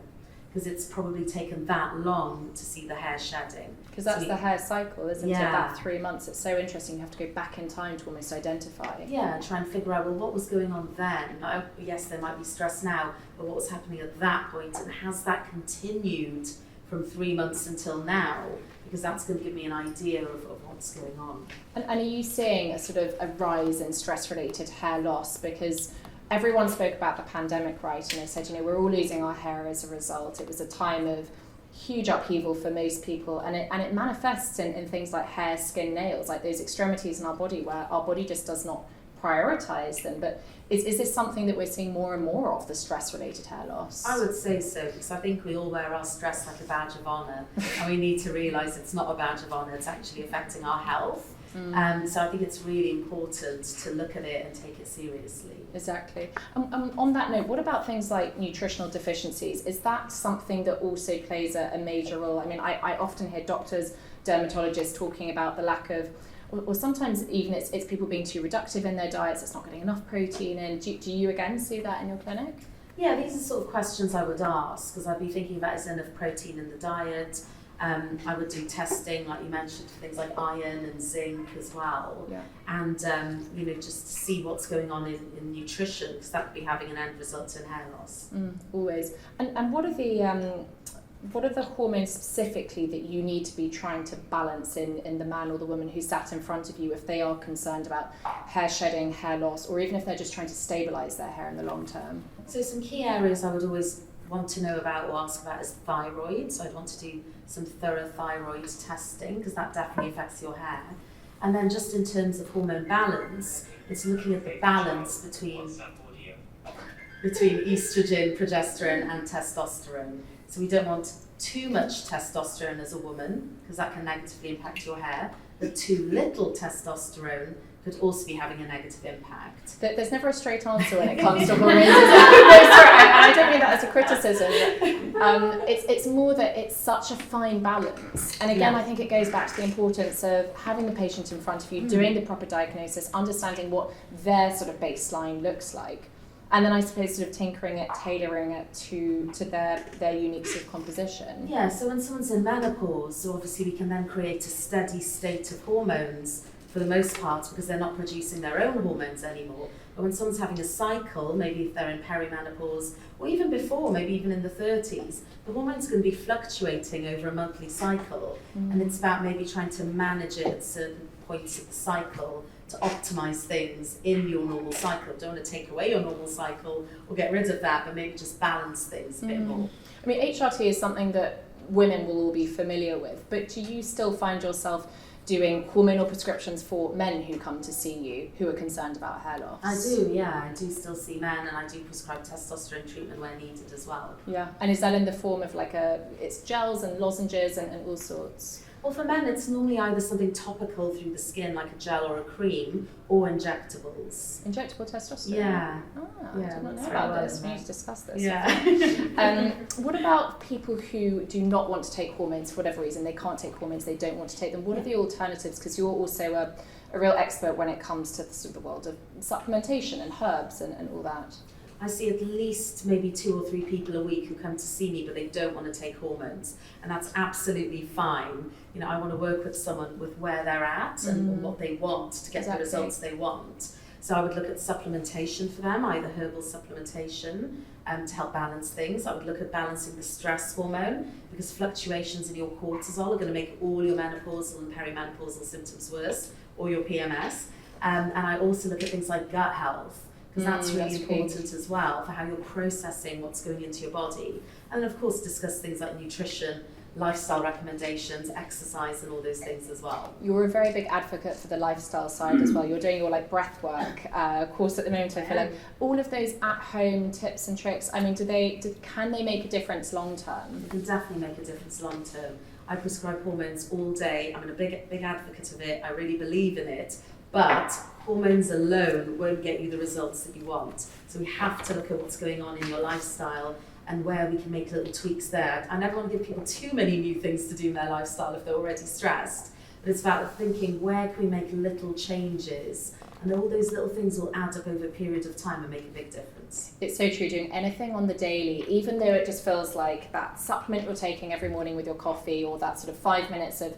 Because it's probably taken that long to see the hair shedding. Because that's the hair cycle, isn't it? Yeah. That 3 months. It's so interesting. You have to go back in time to almost identify. Yeah, try and figure out, well, what was going on then? Yes, there might be stress now, but what was happening at that point? And has that continued from 3 months until now? Because that's going to give me an idea of what's going on. And are you seeing a sort of a rise in stress-related hair loss? Because everyone spoke about the pandemic, right? And they said, we're all losing our hair as a result. It was a time of huge upheaval for most people, and it manifests in things like hair, skin, nails, like those extremities in our body where our body just does not prioritise them. But is this something that we're seeing more and more of, the stress-related hair loss? I would say so, because I think we all wear our stress like a badge of honour, and we need to realise it's not a badge of honour, it's actually affecting our health. So I think it's really important to look at it and take it seriously. Exactly. On that note, what about things like nutritional deficiencies? Is that something that also plays a major role? I mean, I often hear doctors, dermatologists talking about the lack of, or sometimes even it's people being too reductive in their diets, it's not getting enough protein in. Do you again see that in your clinic? Yeah, these are sort of questions I would ask, because I'd be thinking about is there enough protein in the diet. I would do testing, like you mentioned, for things like iron and zinc as well. Yeah. And, just to see what's going on in nutrition, because that could be having an end result in hair loss. Always. And what are the hormones specifically that you need to be trying to balance in the man or the woman who sat in front of you if they are concerned about hair shedding, hair loss, or even if they're just trying to stabilise their hair in the long term? So some key areas I would always want to know about or ask about is thyroid. So I'd want to do some thorough thyroid testing, because that definitely affects your hair. And then just in terms of hormone balance, it's looking at the balance between estrogen, progesterone and testosterone. So we don't want too much testosterone as a woman, because that can negatively impact your hair, but too little testosterone could also be having a negative impact. There's never a straight answer when it comes to hormones. I don't mean that as a criticism. It's more that it's such a fine balance. And again, I think it goes back to the importance of having the patient in front of you, doing the proper diagnosis, understanding what their sort of baseline looks like. And then I suppose sort of tinkering it, tailoring it to their unique sort of composition. Yeah, so when someone's in menopause, so obviously we can then create a steady state of hormones for the most part, because they're not producing their own hormones anymore. But when someone's having a cycle, maybe if they're in perimenopause, or even before, maybe even in the 30s, the hormones are going to be fluctuating over a monthly cycle. And it's about maybe trying to manage it at certain points of the cycle to optimize things in your normal cycle. Don't want to take away your normal cycle or get rid of that, but maybe just balance things a bit more. I mean, HRT is something that women will all be familiar with, but do you still find yourself doing hormonal prescriptions for men who come to see you who are concerned about hair loss? I do, yeah. I do still see men, and I do prescribe testosterone treatment where needed as well. Yeah, and is that in the form of it's gels and lozenges and all sorts? Well, for men, it's normally either something topical through the skin, like a gel or a cream, or injectables. Injectable testosterone? Yeah. I did not know about this. We need to discuss this. Yeah. What about people who do not want to take hormones for whatever reason? They can't take hormones, they don't want to take them. What are the alternatives? Because you're also a real expert when it comes to the world of supplementation and herbs and all that. I see at least maybe 2 or 3 people a week who come to see me, but they don't want to take hormones, and that's absolutely fine. You know, I want to work with someone with where they're at and what they want to get the results they want. So I would look at supplementation for them, either herbal supplementation to help balance things. I would look at balancing the stress hormone, because fluctuations in your cortisol are going to make all your menopausal and perimenopausal symptoms worse, or your PMS. And I also look at things like gut health, because that's really important as well for how you're processing what's going into your body. And of course discuss things like nutrition, lifestyle recommendations, exercise and all those things as well. You're a very big advocate for the lifestyle side as well. You're doing your breath work course at the moment, I feel like. All of those at-home tips and tricks, I mean, can they make a difference long term? It can definitely make a difference long term. I prescribe hormones all day. I'm a big advocate of it. I really believe in it. But hormones alone won't get you the results that you want. So we have to look at what's going on in your lifestyle and where we can make little tweaks there. I never want to give people too many new things to do in their lifestyle if they're already stressed. But it's about thinking, where can we make little changes? And all those little things will add up over a period of time and make a big difference. It's so true, doing anything on the daily, even though it just feels like that supplement you're taking every morning with your coffee, or that sort of 5 minutes of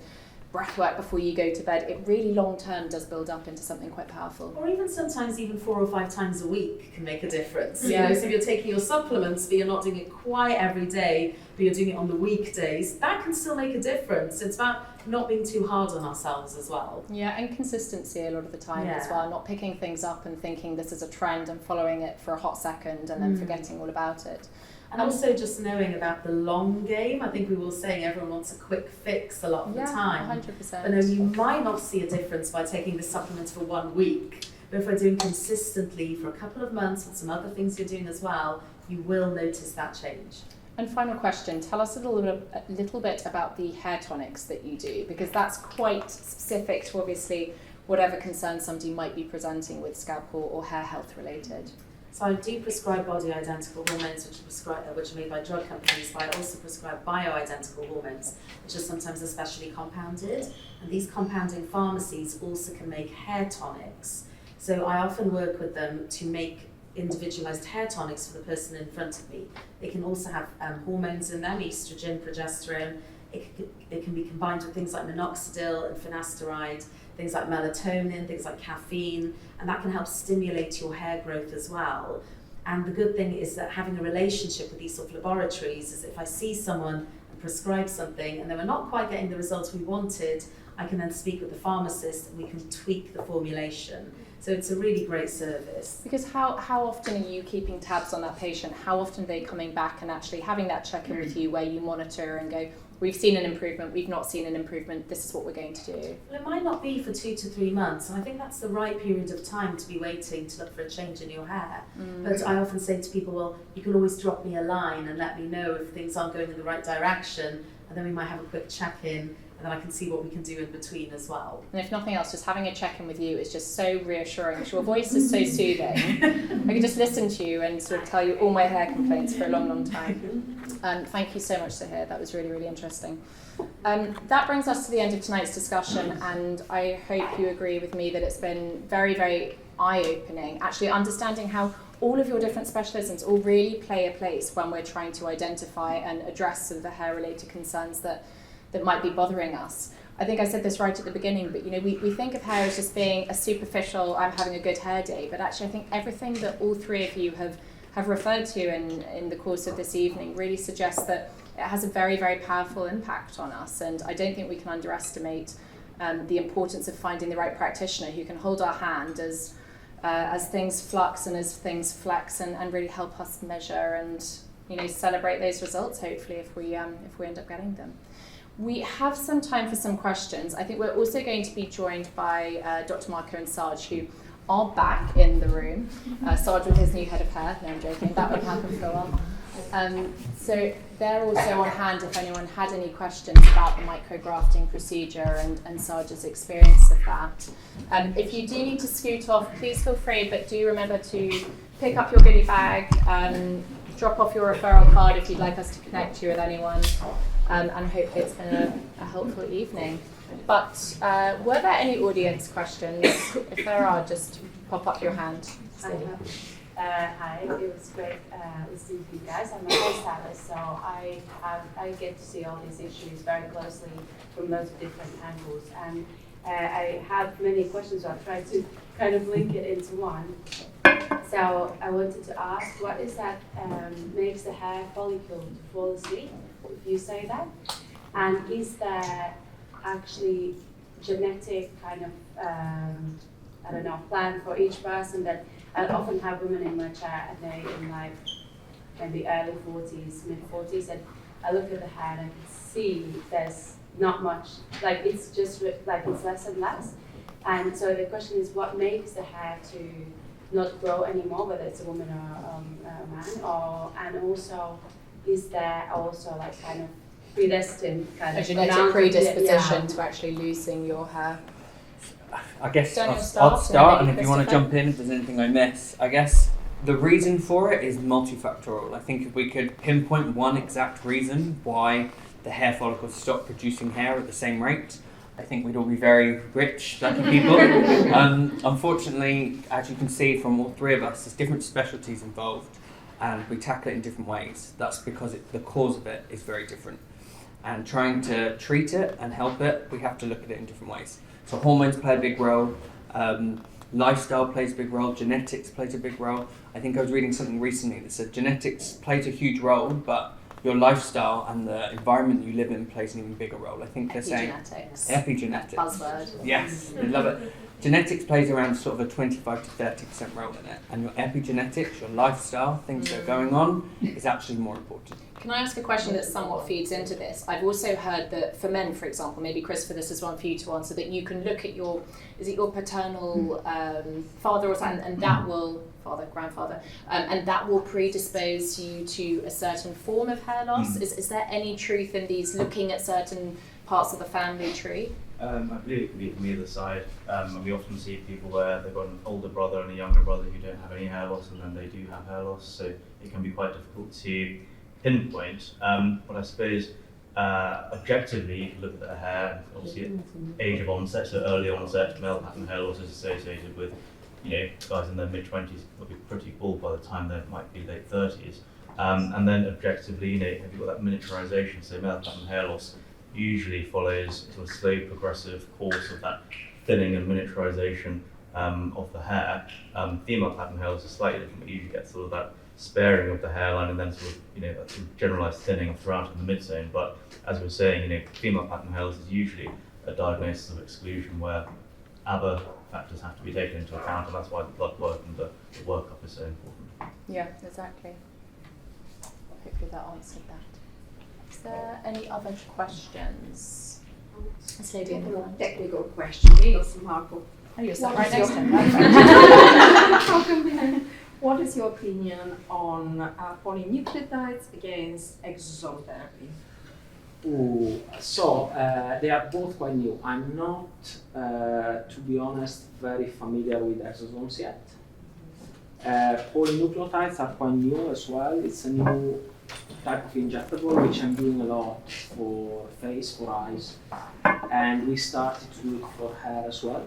breath work before you go to bed, it really long term does build up into something quite powerful. Or even sometimes 4 or 5 times a week can make a difference. Yeah. You know, so if you're taking your supplements but you're not doing it quite every day, but you're doing it on the weekdays, that can still make a difference. It's about not being too hard on ourselves as well. Yeah, and consistency a lot of the time as well, not picking things up and thinking this is a trend and following it for a hot second and then forgetting all about it. And also just knowing about the long game. I think we were saying everyone wants a quick fix a lot of the time. 100%. But no, you might not see a difference by taking the supplements for 1 week, But if we're doing consistently for a couple of months with some other things you're doing as well, you will notice that change. And final question, tell us a little bit about the hair tonics that you do, because that's quite specific to obviously whatever concern somebody might be presenting with scalp or hair health related. So I do prescribe body-identical hormones, which are made by drug companies, but I also prescribe bio-identical hormones, which are sometimes especially compounded. And these compounding pharmacies also can make hair tonics. So I often work with them to make individualized hair tonics for the person in front of me. They can also have hormones in them, estrogen, progesterone. It can be combined with things like minoxidil and finasteride, things like melatonin, things like caffeine, and that can help stimulate your hair growth as well. And the good thing is that having a relationship with these sort of laboratories is if I see someone and prescribe something and they were not quite getting the results we wanted, I can then speak with the pharmacist and we can tweak the formulation. So it's a really great service. Because how often are you keeping tabs on that patient? How often are they coming back and actually having that check-in with you where you monitor and go, we've seen an improvement, we've not seen an improvement, this is what we're going to do? Well, it might not be for 2 to 3 months, and I think that's the right period of time to be waiting to look for a change in your hair. But I often say to people, well, you can always drop me a line and let me know if things aren't going in the right direction, and then we might have a quick check-in, and then I can see what we can do in between as well. And if nothing else, just having a check-in with you is just so reassuring, because your voice is so soothing. I could just listen to you and sort of tell you all my hair complaints for a long, long time. Thank you so much, Sohère. That was really, really interesting. That brings us to the end of tonight's discussion, and I hope you agree with me that it's been very, very eye-opening, actually understanding how all of your different specialisms all really play a place when we're trying to identify and address sort of the hair-related concerns that might be bothering us. I think I said this right at the beginning, but we think of hair as just being a superficial, I'm having a good hair day, but actually I think everything that all three of you have referred to in the course of this evening really suggests that it has a very, very powerful impact on us, and I don't think we can underestimate the importance of finding the right practitioner who can hold our hand as things flux and as things flex and really help us measure and celebrate those results, hopefully, if we end up getting them. We have some time for some questions. I think we're also going to be joined by Dr. Marco and Sarge, who are back in the room. Sarge with his new head of hair. No, I'm joking. That won't happen for a while. So they're also on hand if anyone had any questions about the micrografting procedure and Sarge's experience of that. If you do need to scoot off, please feel free, but do remember to pick up your goodie bag, drop off your referral card if you'd like us to connect you with anyone. And hopefully it's been a helpful evening. But were there any audience questions? If there are, just pop up your hand. Hi, it was great listening to you guys. I'm a hairstylist, so I get to see all these issues very closely from lots of different angles. And I have many questions, so I'll try to kind of link it into one. So I wanted to ask, what is that makes the hair follicle to fall asleep, if you say that? And is there actually genetic kind of, plan for each person? That I often have women in my chair and they're in like maybe early 40s, mid 40s, and I look at the hair and I can see there's not much, like it's just like it's less and less. And so the question is, what makes the hair to not grow anymore, whether it's a woman or a man, and also is there also like kind of predestined kind a of genetic predisposition to actually losing your hair? I guess I'll I'll start, and if you want to jump in, if there's anything I miss, I guess the reason for it is multifactorial. I think if we could pinpoint one exact reason why the hair follicles stop producing hair at the same rate, I think we'd all be very rich, lucky people. Unfortunately, as you can see from all three of us, there's different specialties involved, and we tackle it in different ways. That's because the cause of it is very different. And trying to treat it and help it, we have to look at it in different ways. So hormones play a big role, lifestyle plays a big role, genetics plays a big role. I think I was reading something recently that said genetics plays a huge role, but your lifestyle and the environment you live in plays an even bigger role. I think they're saying epigenetics. Buzzword. Yes, they love it. Genetics plays around sort of a 25 to 30% role in it, and your epigenetics, your lifestyle, things that are going on, is actually more important. Can I ask a question that somewhat feeds into this? I've also heard that for men, for example, maybe Christopher, this is one for you to answer, that you can look at your, is it your paternal father or something, and that will, grandfather, and that will predispose you to a certain form of hair loss? Is there any truth in these looking at certain parts of the family tree? I believe it can be from either side, and we often see people where they've got an older brother and a younger brother who don't have any hair loss, and then they do have hair loss, so it can be quite difficult to pinpoint. But I suppose objectively, you can look at their hair, obviously age of onset, so early onset, male pattern hair loss is associated with, guys in their mid-20s will be pretty bald by the time they might be late 30s. And then objectively, have you got that miniaturization, so male pattern hair loss usually follows a sort of slow progressive course of that thinning and miniaturization of the hair. Female pattern hair loss is slightly different, but you usually get sort of that sparing of the hairline and then sort of, that sort of generalized thinning throughout in the midzone. But as we were saying, female pattern hair loss is usually a diagnosis of exclusion where other factors have to be taken into account, and that's why the blood work and the workup is so important. Yeah, exactly. Hopefully that answered that. Is there any other questions? This lady in the front. Technical question, Dr. Marco. Oh, you're sat right next to him. What is your opinion on polynucleotides against exosome therapy? They are both quite new. I'm not, to be honest, very familiar with exosomes yet. Polynucleotides are quite new as well. It's a new type of injectable, which I'm doing a lot for face, for eyes, and we started to do it for hair as well.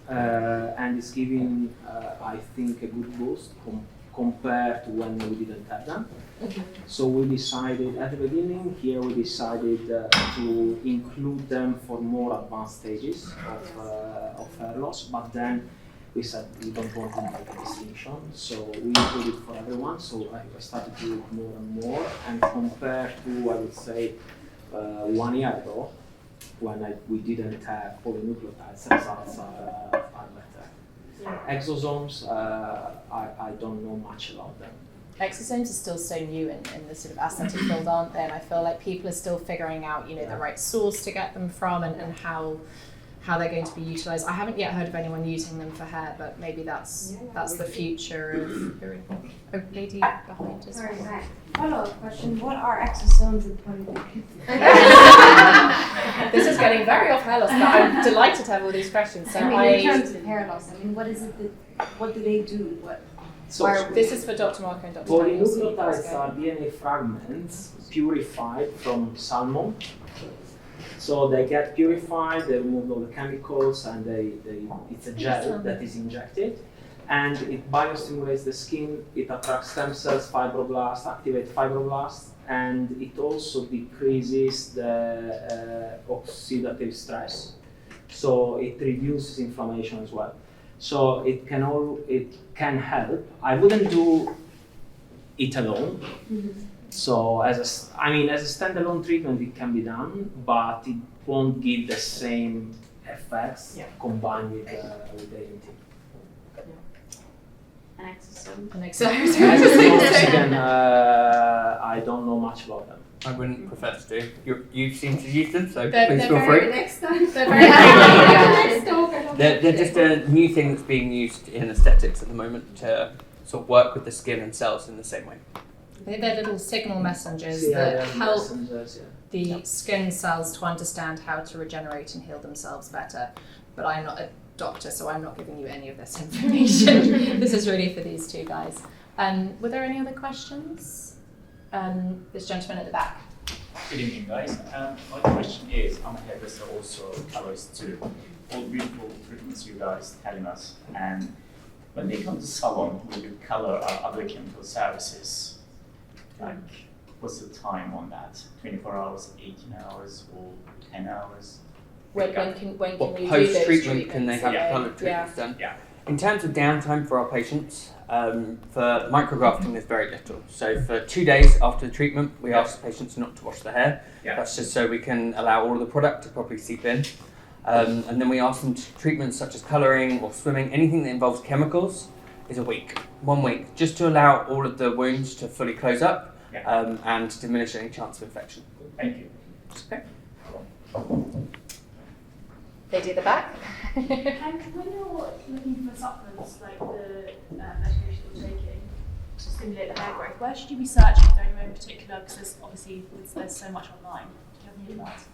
And it's giving, I think, a good boost compared to when we didn't have them. So we decided at the beginning here, we decided to include them for more advanced stages of hair loss, but then we said we don't want to make a distinction, so we include it for everyone. So I started to do it more and more, and compared to, I would say, 1 year ago, when we didn't have polynucleotides, results are better. Exosomes, I don't know much about them. Exosomes are still so new in the sort of aesthetic field, aren't they? And I feel like people are still figuring out, the right source to get them from and how they're going to be utilised. I haven't yet heard of anyone using them for hair, but maybe that's the future of a lady behind us. Sorry, follow-up question. What are exosomes and polynucleotides? This is getting very off hair loss, but I'm delighted to have all these questions. So in terms of hair loss, what is it what do they do? This is for Dr. Marco and Dr. Daniel. Polynucleotides are DNA fragments purified from salmon. So they get purified, they remove all the chemicals, and it's a gel that is injected, and it biostimulates the skin, it attracts stem cells, fibroblasts, activates fibroblasts, and it also decreases the oxidative stress. So it reduces inflammation as well. So it can help. I wouldn't do it alone. So as a standalone treatment, it can be done, but it won't give the same effects combined with AMT. An exosome. Exosomes, again, I don't know much about them. I wouldn't profess to. You seem to use them, so They're please feel free. Next time. They're very happy. They're just a new thing that's being used in aesthetics at the moment to sort of work with the skin and cells in the same way. I think they're little signal messengers that help the skin cells to understand how to regenerate and heal themselves better. But I'm not a doctor, so I'm not giving you any of this information. This is really for these two guys. Were there any other questions? This gentleman at the back. Good evening, guys. My question is, I'm a hairdresser also, colours too. All beautiful treatments you guys telling us. And when they come to salon, will you colour our other chemical services? Like, what's the time on that? 24 hours, 18 hours, or 10 hours? When can you do those post-treatment can they have treatments? colour treatments done? Yeah. In terms of downtime for our patients, for micrografting there's very little. So for 2 days after the treatment, we ask the patients not to wash their hair. Yeah. That's just so we can allow all of the product to properly seep in. And then we ask them to treatments such as colouring or swimming, anything that involves chemicals, is a week, 1 week, just to allow all of the wounds to fully close up and diminish any chance of infection. Thank you. Okay. Lady at the back. When you're looking for supplements like the medication you're taking to stimulate the hair growth, where should you be searching? Is there anywhere in particular? Because there's so much online. Do you have any advice?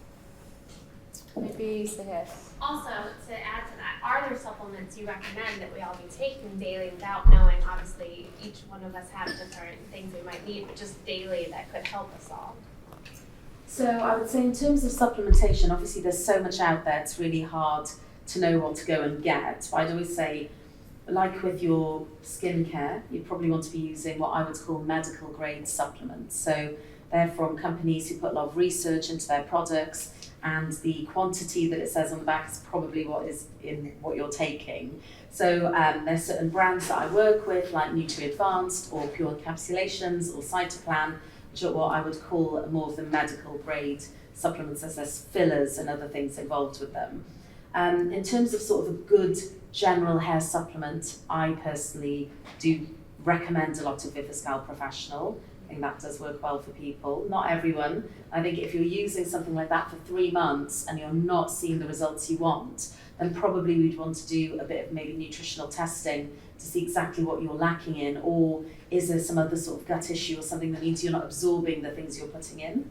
Maybe Sohère. Also, to add to that, are there supplements you recommend that we all be taking daily without knowing? Obviously, each one of us have different things we might need, but just daily that could help us all. So I would say in terms of supplementation, obviously there's so much out there, it's really hard to know what to go and get. But I'd always say, like with your skincare, you probably want to be using what I would call medical grade supplements. So they're from companies who put a lot of research into their products, and the quantity that it says on the back is probably what is in what you're taking. So there's certain brands that I work with, like Nutri-Advanced or Pure Encapsulations or Cytoplan, which are what I would call more of the medical grade supplements, as there's fillers and other things involved with them. In terms of sort of a good general hair supplement, I personally do recommend a lot of Viviscal Professional. I think that does work well for people. Not everyone. I think if you're using something like that for 3 months and you're not seeing the results you want, then probably we'd want to do a bit of maybe nutritional testing to see exactly what you're lacking in, or is there some other sort of gut issue or something that means you're not absorbing the things you're putting in?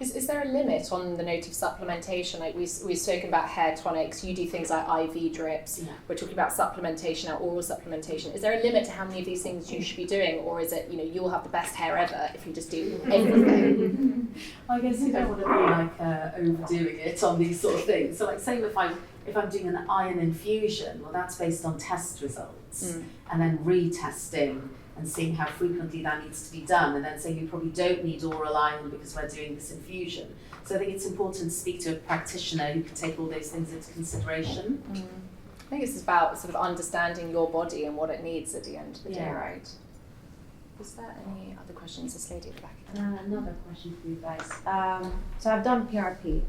Is there a limit on the note of supplementation? Like we've spoken about hair tonics, you do things like IV drips, we're talking about supplementation, now oral supplementation. Is there a limit to how many of these things you should be doing, or is it, you'll have the best hair ever if you just do everything? I guess you don't want to be like overdoing it on these sort of things. So like say if I'm doing an iron infusion, well that's based on test results and then retesting and seeing how frequently that needs to be done, and then saying you probably don't need oral iron because we're doing this infusion. So I think it's important to speak to a practitioner who can take all those things into consideration. I think it's about sort of understanding your body and what it needs at the end of the day, right? Is there any other questions? This lady at the back. Another question for you guys. So I've done PRP,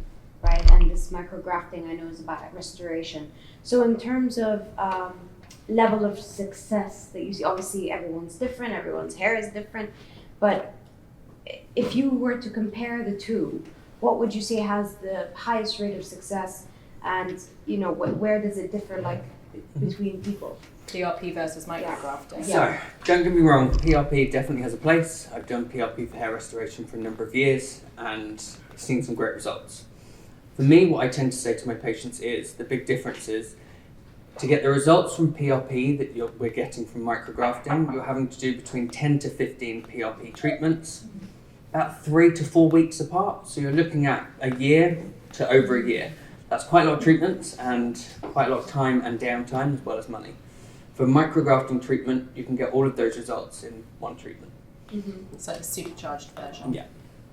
right? And this micrografting I know is about restoration. So in terms of level of success that you see, obviously everyone's different, everyone's hair is different, but if you were to compare the two, what would you say has the highest rate of success, and where does it differ between people? PRP versus micrografting. So, don't get me wrong, PRP definitely has a place. I've done PRP for hair restoration for a number of years and seen some great results. For me, what I tend to say to my patients is the big difference is to get the results from PRP that we're getting from micrografting, you're having to do between 10 to 15 PRP treatments, about 3 to 4 weeks apart. So you're looking at a year to over a year. That's quite a lot of treatments and quite a lot of time and downtime as well as money. For micrografting treatment, you can get all of those results in one treatment. It's like a supercharged version. Yeah,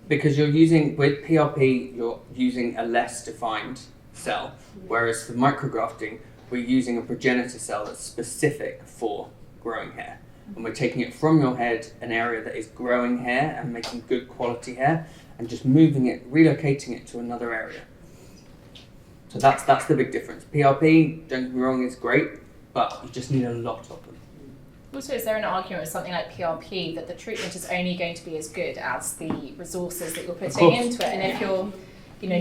because with PRP, you're using a less defined cell, whereas for micrografting, we're using a progenitor cell that's specific for growing hair. And we're taking it from your head, an area that is growing hair and making good quality hair, and just moving it, relocating it to another area. So that's the big difference. PRP, don't get me wrong, is great, but you just need a lot of them. Also, is there an argument with something like PRP that the treatment is only going to be as good as the resources that you're putting into it? And if you're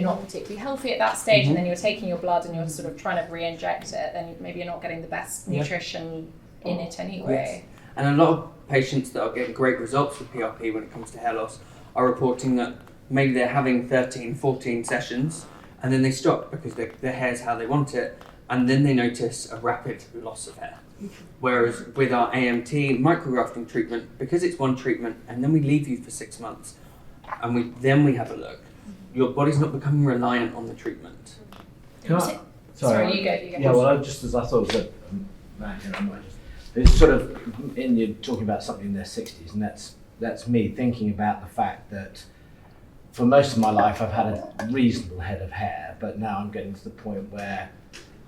not particularly healthy at that stage, and then you're taking your blood and you're sort of trying to re-inject it, then maybe you're not getting the best nutrition in it anyway. Yes. And a lot of patients that are getting great results with PRP when it comes to hair loss are reporting that maybe they're having 13, 14 sessions and then they stop because their hair's how they want it, and then they notice a rapid loss of hair. Whereas with our AMT micrografting treatment, because it's one treatment and then we leave you for 6 months and we have a look, your body's not becoming reliant on the treatment. Sorry, you go. Yeah, well, just as I thought that, it's sort of, you're talking about something in their 60s, and that's me thinking about the fact that for most of my life I've had a reasonable head of hair, but now I'm getting to the point where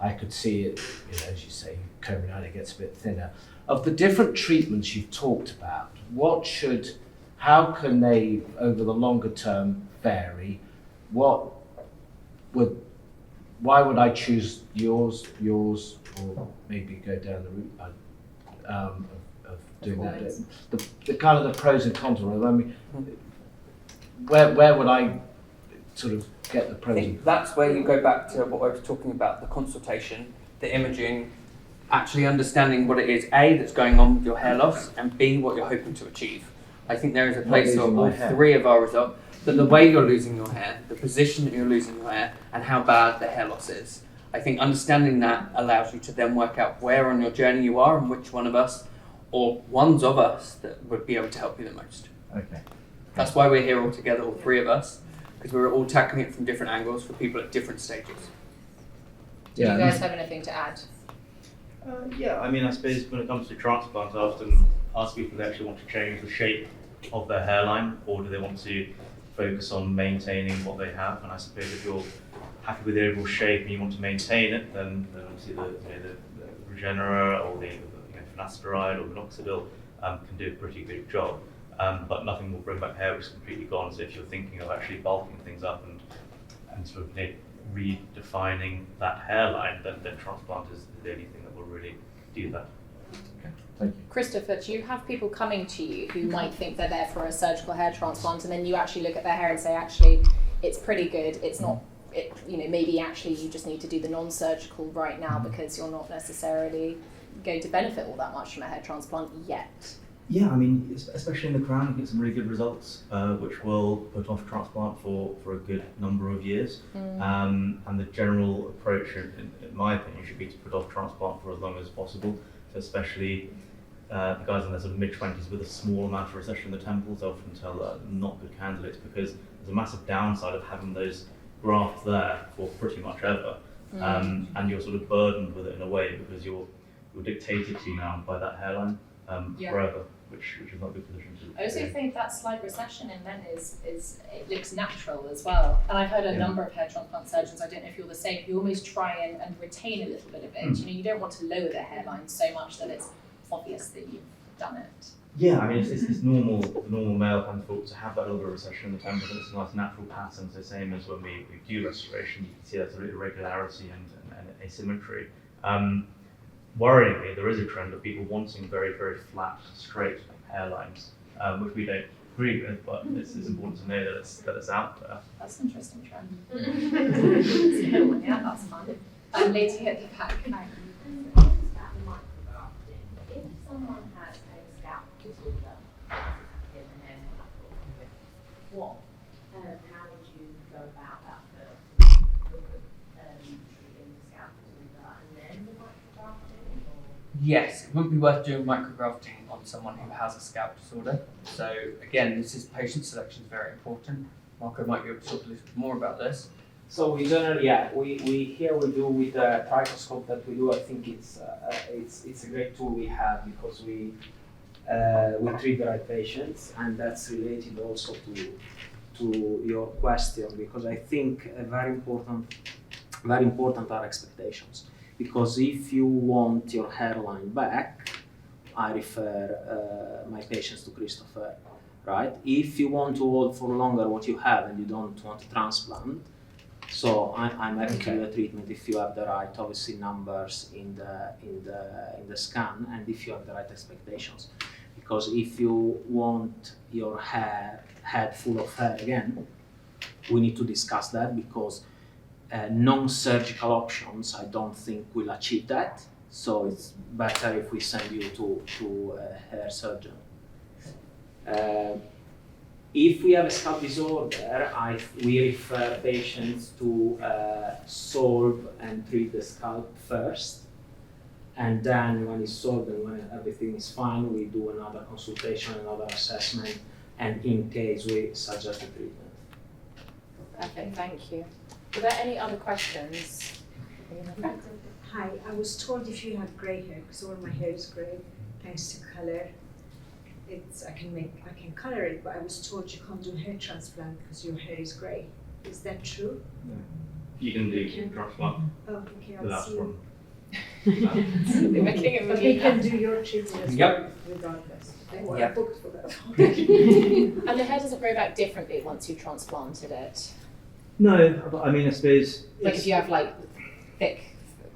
I could see it, as you say, combing out, it gets a bit thinner. Of the different treatments you've talked about, how can they, over the longer term, vary? What would why would I choose yours, or maybe go down the route of doing that? The kind of the pros and cons of it. I mean, where would I sort of get the pros? I think that's where you go back to what I was talking about, the consultation, the imaging, actually understanding what it is, A, that's going on with your hair loss, and B, what you're hoping to achieve. I think there is a place for all three of our results, but the way you're losing your hair, the position that you're losing your hair, and how bad the hair loss is. I think understanding that allows you to then work out where on your journey you are and which one of us, or ones of us, that would be able to help you the most. Okay. That's why we're here all together, all three of us, because we're all tackling it from different angles for people at different stages. Do you guys have anything to add? Yeah, I mean, I suppose when it comes to transplants, I often ask people if they actually want to change the shape of their hairline, or do they want to focus on maintaining what they have. And I suppose if you're happy with the overall shape and you want to maintain it, then obviously the Regenera or the finasteride or minoxidil can do a pretty good job. But nothing will bring back hair which is completely gone. So if you're thinking of actually bulking things up and sort of redefining that hairline, then transplant is the only thing that will really do that. Thank you. Christopher, do you have people coming to you who might think they're there for a surgical hair transplant, and then you actually look at their hair and say, actually, it's pretty good, it's not, maybe actually you just need to do the non-surgical right now because you're not necessarily going to benefit all that much from a hair transplant yet? Yeah, I mean, especially in the crown, you get some really good results, which will put off transplant for a good number of years. And the general approach, in my opinion, should be to put off transplant for as long as possible. So especially the guys in their sort of mid-20s with a small amount of recession in the temples, I often tell not good candidates, because there's a massive downside of having those grafts there for pretty much ever. And you're sort of burdened with it in a way because you're dictated to now by that hairline forever, which is not a good position to I also think that slight recession in men is it looks natural as well. And I've heard a number of hair transplant surgeons, I don't know if you're the same, who almost try and retain a little bit of it. You don't want to lower the hairline so much that it's obvious that you've done it. Yeah, I mean, it's normal male handful to have that little bit of recession in the temple, but it's a nice natural pattern. So same as when we do restoration, you can see that sort of irregularity and asymmetry. Worryingly, there is a trend of people wanting very, very flat, straight hairlines, which we don't agree with, but it's important to know that it's out there. That's an interesting trend. Yeah, that's fun. Lady at the back. If someone has a scalp disorder in the hair follicle, how would you go about that first? Look at treating the scalp disorder and then the micrografting? Yes, it wouldn't be worth doing micrografting on someone who has a scalp disorder. So again, this is patient selection is very important. Marco might be able to talk a little bit more about this. So we generally, we here we do with the trichoscope that we do. I think it's a great tool we have because we treat the right patients, and that's related also to your question, because I think very important are expectations. Because if you want your hairline back, I refer my patients to Christopher, right? If you want to hold for longer what you have and you don't want to transplant, so I'm happy to do a treatment if you have the right, obviously, numbers in the scan, and if you have the right expectations. Because if you want your head full of hair again, we need to discuss that, because non-surgical options I don't think will achieve that. So it's better if we send you to a hair surgeon. If we have a scalp disorder, we refer patients to solve and treat the scalp first, and then when it's solved and when everything is fine, we do another consultation, another assessment, and in case we suggest a treatment. Perfect, thank you. Were there any other questions? Hi, I was told if you have grey hair, because all my hair is grey, thanks to colour. I can colour it, but I was told you can't do hair transplant because your hair is grey. Is that true? No. You can do transplant. Oh, okay, The I'll last see. one. But they can do your treatment as well, regardless. I booked for that. And the hair doesn't grow back differently once you've transplanted it? No, but I mean, I suppose. Like if you have thick,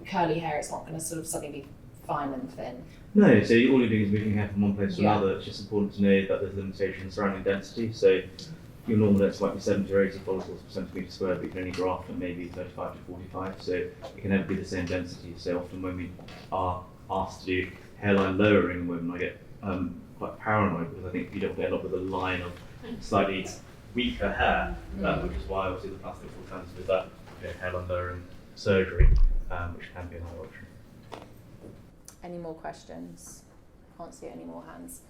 curly hair, it's not going to sort of suddenly be fine and thin. No, so all you're doing is moving hair from one place to Yeah. another. It's just important to know that there's limitations surrounding density. So your normal density might be 70 or 80 follicles per centimetre square, but you can only graft at maybe 35 to 45. So it can never be the same density. So often when we are asked to do hairline lowering in women, I get quite paranoid because I think you don't end up with a line of slightly weaker hair, which is why obviously the plastic alternative is that hairline lowering surgery, which can be another option. Any more questions? Can't see any more hands.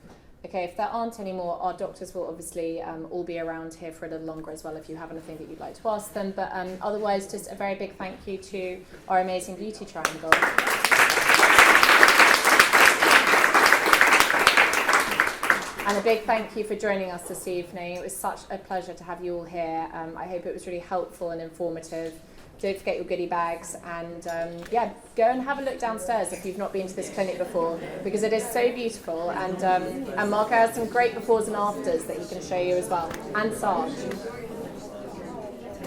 Okay, if there aren't any more, our doctors will obviously all be around here for a little longer as well if you have anything that you'd like to ask them. But otherwise, just a very big thank you to our amazing beauty triangle. And a big thank you for joining us this evening. It was such a pleasure to have you all here. I hope it was really helpful and informative. Don't forget your goodie bags, and yeah, go and have a look downstairs if you've not been to this clinic before, because it is so beautiful, and Marco has some great befores and afters that he can show you as well, and Sarge.